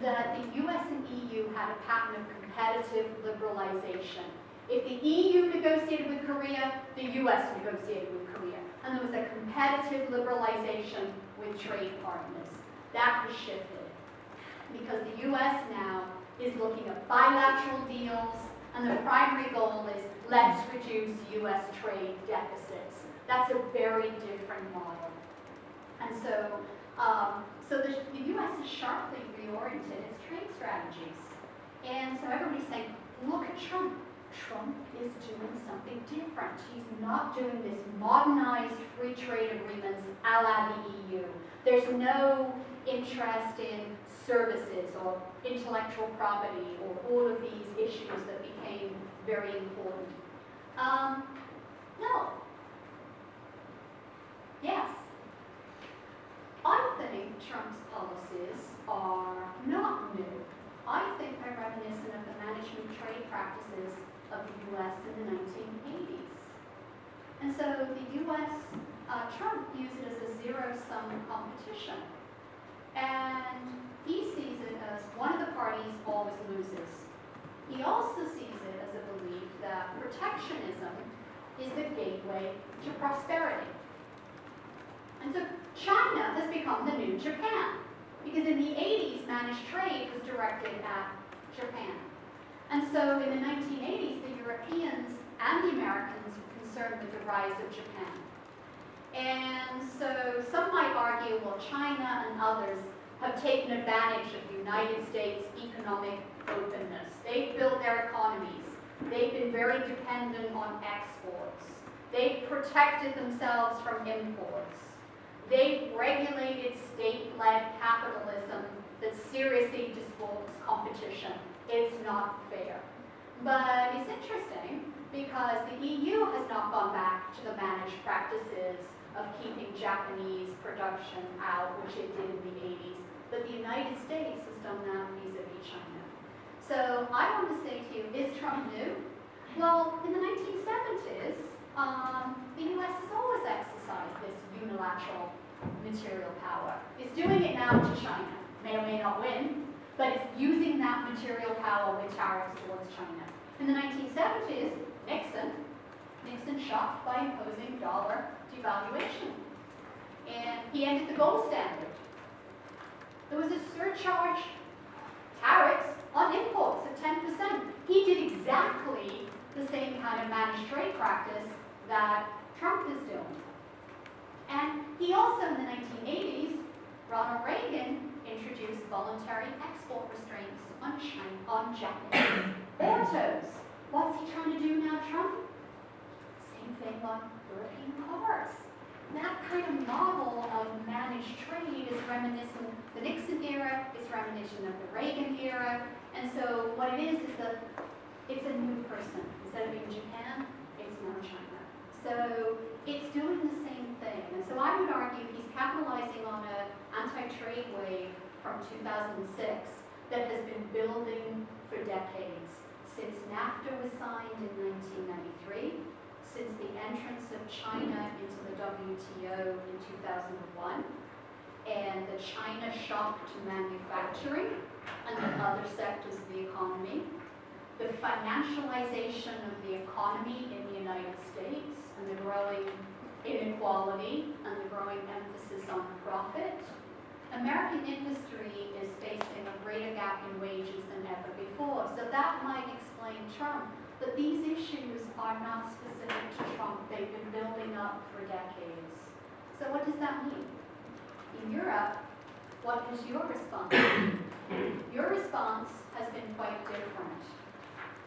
that the US and EU had a pattern of competitive liberalization. If the EU negotiated with Korea, the US negotiated with Korea. And there was a competitive liberalization with trade partners. That was shifted. Because the US now is looking at bilateral deals, and the primary goal is let's reduce US trade deficits. That's a very different model. And so, the US has sharply reoriented its trade strategies. And so everybody's saying, look at Trump. Trump is doing something different. He's not doing this modernized free trade agreements a la the EU. There's no interest in services or intellectual property or all of these issues that became very important. No. Yes. I think Trump's policies are not new. I think they're reminiscent of the management trade practices of the U.S. in the 1980s. And so the U.S., Trump views it as a zero-sum competition. And he sees it as one of the parties always the gateway to prosperity. And so China has become the new Japan, because in the 80s, managed trade was directed at Japan. And so in the 1980s, the Europeans and the Americans were concerned with the rise of Japan. And so some might argue, well, China and others have taken advantage of the United States' economic openness. They've built their economies. They've been very dependent on exports. They've protected themselves from imports. They've regulated state-led capitalism that seriously distorts competition. It's not fair. But it's interesting because the EU has not gone back to the managed practices of keeping Japanese production out, which it did in the 80s. But the United States has done that vis-a-vis China. So I want to say to you, is Trump new? Well, in the 1970s, the US has always exercised this unilateral material power. It's doing it now to China. May or may not win, but it's using that material power with tariffs towards China. In the 1970s, Nixon shocked by imposing dollar devaluation. And he ended the gold standard. There was a surcharge tariffs on imports of 10%. He did exactly the same kind of managed trade practice that Trump is doing. And he also, in the 1980s, Ronald Reagan introduced voluntary export restraints on Japanese autos. What's he trying to do now, Trump? Same thing on European cars. That kind of model of managed trade is reminiscent of the Nixon era, it's reminiscent of the Reagan era, and so what it is that it's a new person. Instead of being Japan, it's now China. So it's doing the same thing. And so I would argue he's capitalizing on an anti-trade wave from 2006 that has been building for decades, since NAFTA was signed in 1993, since the entrance of China into the WTO in 2001, and the China shock to manufacturing and the other sectors of the economy, the financialization of the economy in the United States, and the growing inequality and the growing emphasis on profit. American industry is facing a greater gap in wages than ever before. So that might explain Trump. But these issues are not specific to Trump. They've been building up for decades. So what does that mean? In Europe, what was your response? Your response has been quite different.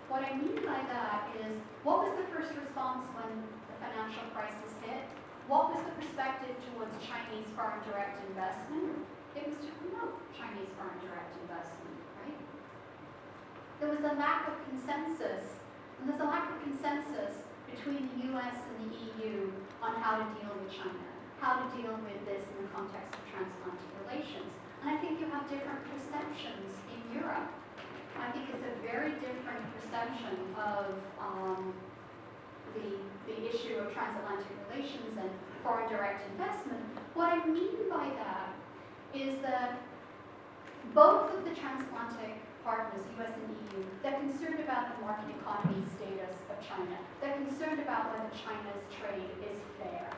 What I mean by that is, what was the first response when the financial crisis hit? What was the perspective towards Chinese foreign direct investment? It was to promote Chinese foreign direct investment, right? There was a lack of consensus, and there's a lack of consensus between the US and the EU on how to deal with China, how to deal with this in the context of transatlantic relations. And I think you have different perceptions in Europe. I think it's a very different perception of the issue of transatlantic relations and foreign direct investment. What I mean by that is that both of the transatlantic partners, US and EU, they're concerned about the market economy status of China. They're concerned about whether China's trade is fair.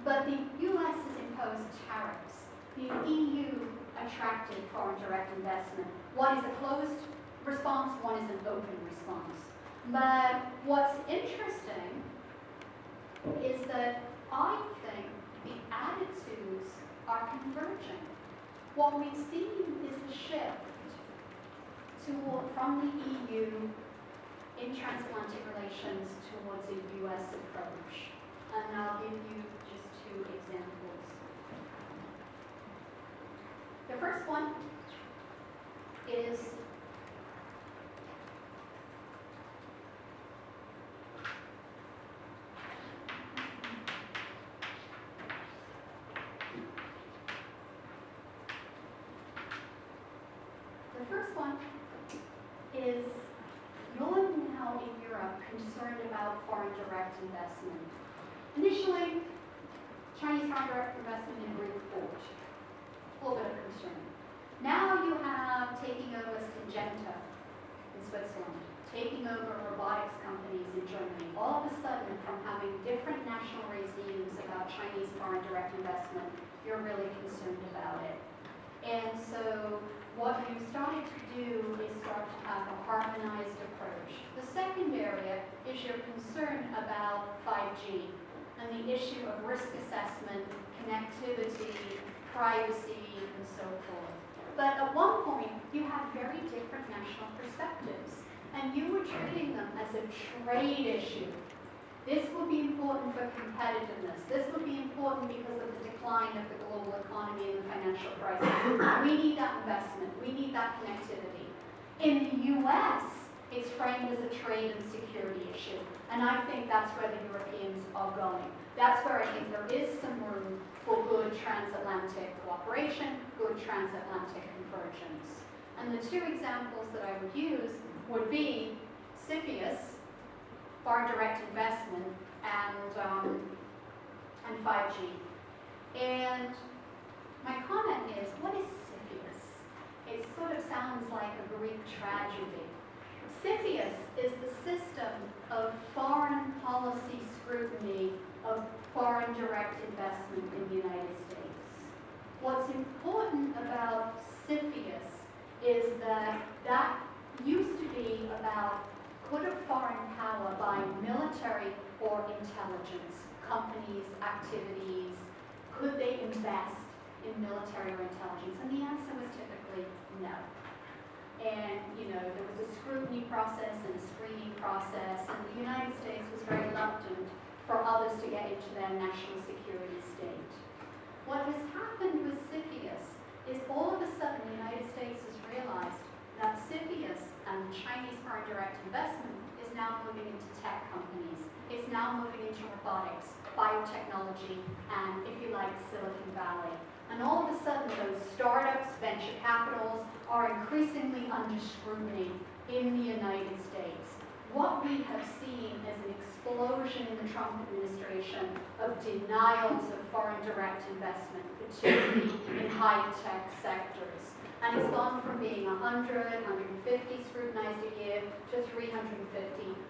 But the US has imposed tariffs. The EU attracted foreign direct investment. One is a closed response, one is an open response. But what's interesting is that I think the attitudes are converging. What we've seen is a shift from the EU in transatlantic relations towards a US approach. And I'll give you just two examples. The first one is you're now in Europe concerned about foreign direct investment. Initially, Chinese foreign direct investment in Greek port. A little bit of concern. Now you have taking over Syngenta in Switzerland. taking over robotics companies in Germany, all of a sudden, from having different national regimes about Chinese foreign direct investment, you're really concerned about it. And so what you started to do is start to have a harmonized approach. The second area is your concern about 5G and the issue of risk assessment, connectivity, privacy, and so forth. But at one point, you had very different national perspectives, and you were treating them as a trade issue. This will be important for competitiveness. This will be important because of the decline of the global economy and the financial crisis. We need that investment. We need that connectivity. In the US, it's framed as a trade and security issue, and I think that's where the Europeans are going. That's where I think there is some room for good transatlantic cooperation, good transatlantic convergence. And the two examples that I would use would be CFIUS, foreign direct investment, and 5G. And my comment is, what is CFIUS? It sort of sounds like a Greek tragedy. CFIUS is the system of foreign policy scrutiny of foreign direct investment in the United States. What's important about CFIUS is that that used to be about could a foreign power buy military or intelligence companies, activities, could they invest in military or intelligence? And the answer was typically no. And, there was a scrutiny process and a screening process, and the United States was very reluctant for others to get into their national security state. What has happened with CFIUS is all of a sudden the United States has realized that CFIUS and Chinese foreign direct investment is now moving into tech companies. It's now moving into robotics, biotechnology, and, if you like, Silicon Valley. And all of a sudden, those startups, venture capitals, are increasingly under scrutiny in the United States. What we have seen is an explosion in the Trump administration of denials of foreign direct investment, particularly in high-tech sectors. And it's gone from being 100, 150 scrutinized a year to 350,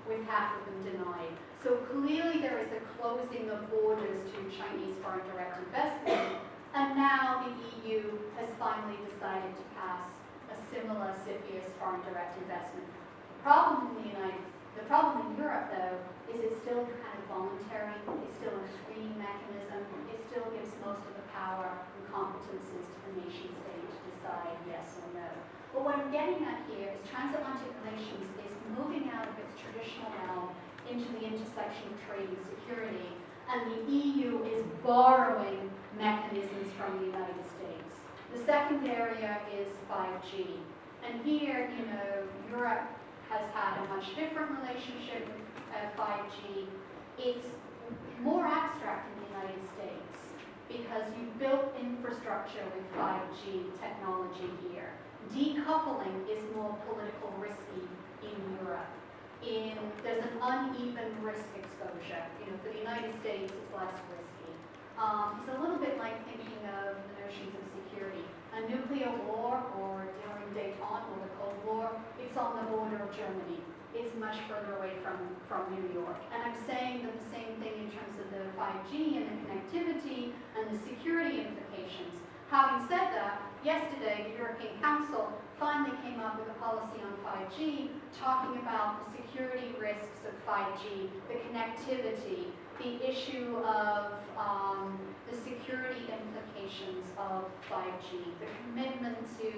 with half of them denied. So clearly there is a closing of borders to Chinese foreign direct investment. And now the EU has finally decided to pass a similar CFIUS foreign direct investment. The problem in Europe, though, is it's still kind of voluntary. It's still a screening mechanism. It still gives most of the power and competences to the nation state to decide yes or no. But what I'm getting at here is transatlantic relations is moving out of its traditional realm into the intersection of trade and security, and the EU is borrowing mechanisms from the United States. The second area is 5G. And here, Europe has had a much different relationship with 5G. It's more abstract in the United States because you built infrastructure with 5G technology here. Decoupling is more political risky in Europe. There's an uneven risk exposure. For the United States, it's less risky. It's a little bit like thinking of the notions of security. A nuclear war, or during détente or the Cold War, it's on the border of Germany. It's much further away from New York. And I'm saying that the same thing in terms of the 5G and the connectivity and the security implications. Having said that, yesterday the European Council finally came up with a policy on 5G, talking about the security risks of 5G, the connectivity, the issue of the security implications of 5G, the commitment to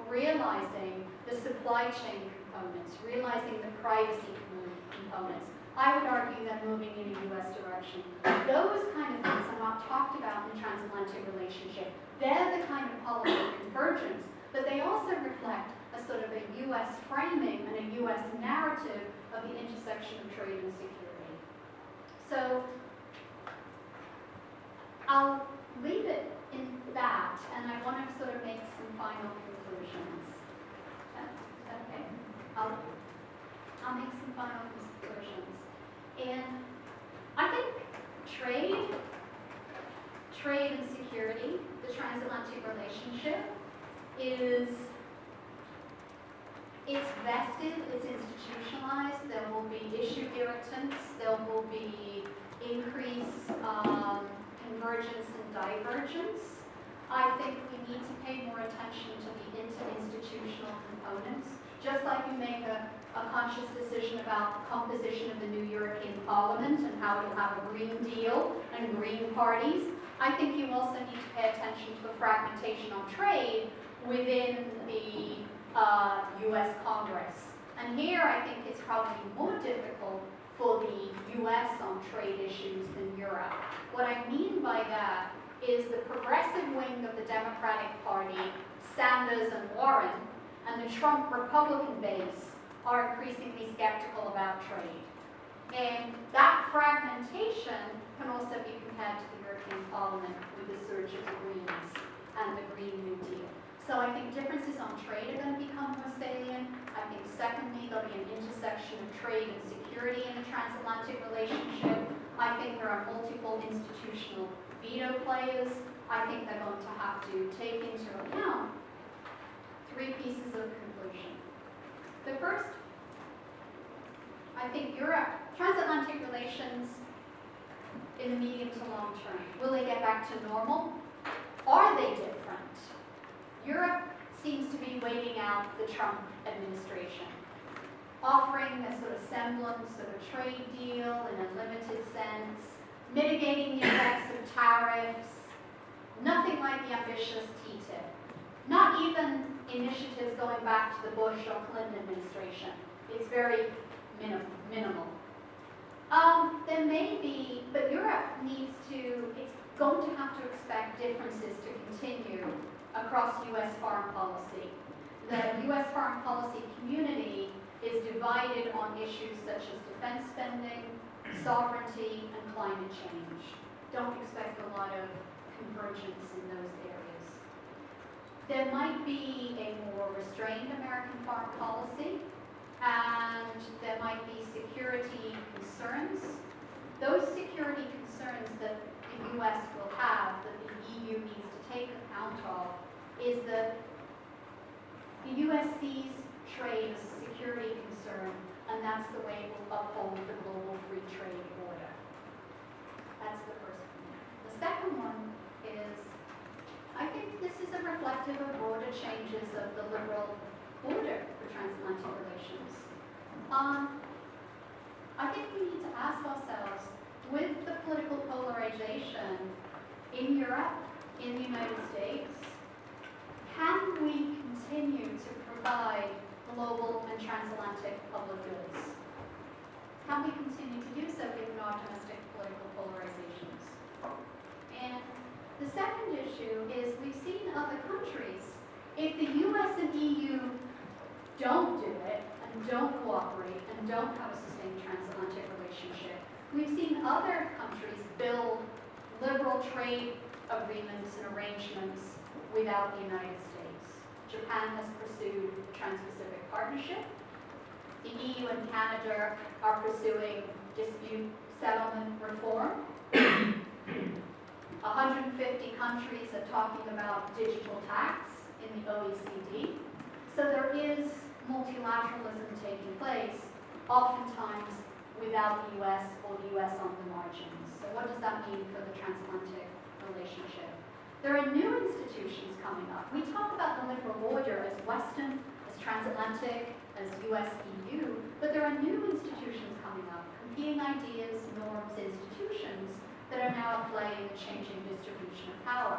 realizing the supply chain components, realizing the privacy components. I would argue that moving in a U.S. direction. Those kind of things are not talked about in transatlantic relationship. They're the kind of policy convergence, but they also reflect a sort of a U.S. framing and a U.S. narrative of the intersection of trade and security. So I'll leave it in that, and I want to sort of make some final conclusions. Is that okay? I'll make some final conclusions. And I think trade and security, the transatlantic relationship, it's vested, it's institutionalized, there will be issue irritants, there will be increased convergence and divergence. I think we need to pay more attention to the interinstitutional components. Just like you make a conscious decision about the composition of the new European Parliament and how it'll have a Green Deal and Green parties, I think you also need to pay attention to the fragmentation on trade within the US Congress. And here I think it's probably more difficult for the US on trade issues than Europe. What I mean by that is the progressive wing of the Democratic Party, Sanders and Warren, and the Trump Republican base are increasingly skeptical about trade. And that fragmentation can also be compared to the European Parliament with the surge of the Greens and the Green New Deal. So I think differences on trade are going to become more salient. I think secondly, there'll be an intersection of trade and security in a transatlantic relationship. I think there are multiple institutional veto players. I think they're going to have to take into account three pieces of conclusion. The first, I think transatlantic relations in the medium to long term, will they get back to normal? Are they different? Europe seems to be waiting out the Trump administration, offering a sort of semblance of a trade deal in a limited sense, mitigating the effects of tariffs, nothing like the ambitious TTIP, not even initiatives going back to the Bush or Clinton administration. It's very minimal. There may be, but Europe needs to, it's going to have to expect differences to continue across U.S. foreign policy. The U.S. foreign policy community is divided on issues such as defense spending, sovereignty, and climate change. Don't expect a lot of convergence in those areas. There might be a more restrained American foreign policy, and there might be security concerns. Those security concerns that the U.S. will have, that the EU needs to take account of, is that the U.S. sees trade as a security concern, and that's the way it will uphold the global free trade order. That's the first one. The second one is, I think this is a reflective of broader changes of the liberal order for transatlantic relations. I think we need to ask ourselves, with the political polarization in Europe, in the United States, can we continue to provide global and transatlantic public goods? Can we continue to do so given our domestic political polarizations? And the second issue is we've seen other countries, if the US and EU don't do it and don't cooperate and don't have a sustained transatlantic relationship, we've seen other countries build liberal trade agreements and arrangements without the United States. Japan has pursued Trans-Pacific Partnership. The EU and Canada are pursuing dispute settlement reform. 150 countries are talking about digital tax in the OECD. So there is multilateralism taking place, oftentimes without the US or the US on the margins. So what does that mean for the transatlantic relationship? There are new institutions coming up. We talk about the liberal order as Western, as transatlantic, as US-EU, but there are new institutions coming up, competing ideas, norms, institutions that are now at play in the changing distribution of power.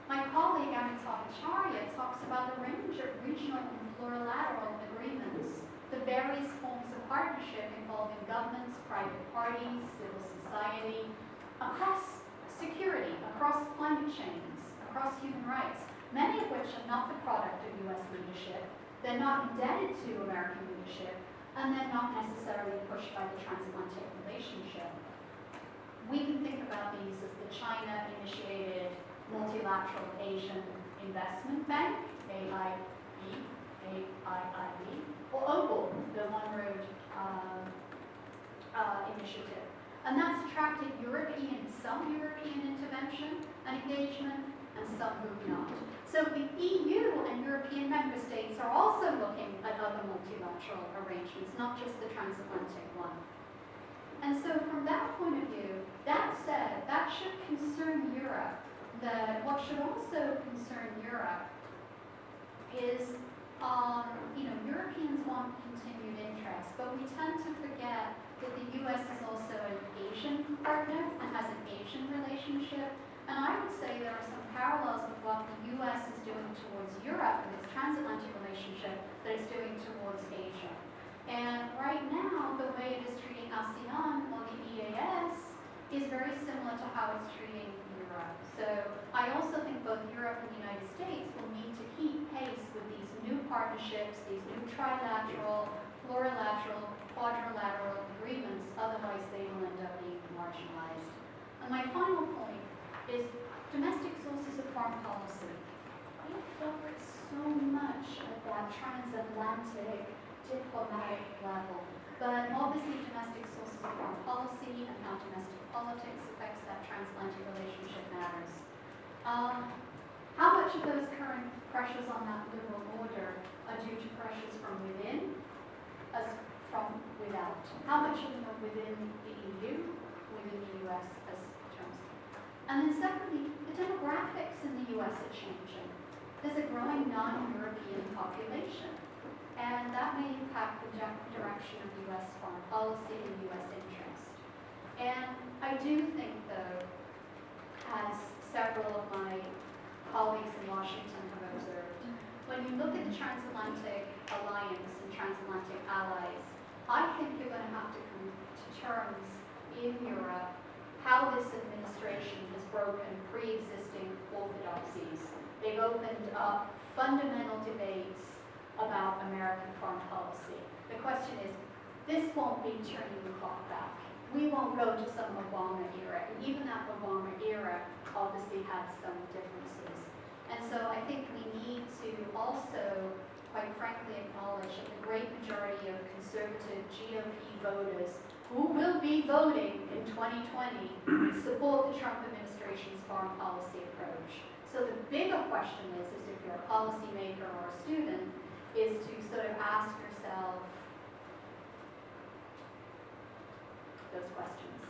My colleague Amitabh Acharya talks about the range of regional and plurilateral agreements, the various forms of partnership involving governments, private parties, civil society, across security, across climate change, across human rights, many of which are not the product of US leadership, they're not indebted to American leadership, and they're not necessarily pushed by the transatlantic relationship. We can think about these as the China-initiated Multilateral Asian Investment Bank, AIIB, or OGLE, the One Road initiative. And that's attracted some European intervention and engagement, and some who have not. So the EU and European member states are also looking at other multilateral arrangements, not just the transatlantic one. And so from that point of view, that said, that should concern Europe. What should also concern Europe is, Europeans want continued interest, but we tend to forget that the US is also an Asian partner and has an Asian relationship. And I would say there are some parallels with what the US is doing towards Europe in its transatlantic relationship that it's doing towards Asia. And right now, the way it is treating ASEAN or the EAS is very similar to how it's treating Europe. So I also think both Europe and the United States will need to keep pace with these new partnerships, these new trilateral, plurilateral, quadrilateral agreements, otherwise they will end up being marginalized. And my final point is domestic sources of foreign policy. We focus so much at that transatlantic diplomatic level, but obviously domestic sources of foreign policy and how domestic politics affects that transatlantic relationship matters. How much of those current pressures on that liberal order are due to pressures from within as from without? How much of them are within the EU, within the US as terms? And then separately, the demographics in the US are changing. There's a growing non-European population, and that may impact the direction of US foreign policy and US interest. And I do think, though, as several of my colleagues in Washington have observed, when you look at the transatlantic alliance and transatlantic allies, I think you're going to have to come to terms in Europe how this administration has broken pre-existing orthodoxies. They've opened up fundamental debates about American foreign policy. The question is, this won't be turning the clock back. We won't go to some Obama era, and even that Obama era obviously had some differences. And so I think we need to also, quite frankly, acknowledge that the great majority of conservative GOP voters who will be voting in 2020 support the Trump administration's foreign policy approach. So the bigger question is if you're a policymaker or a student, is to sort of ask yourself those questions.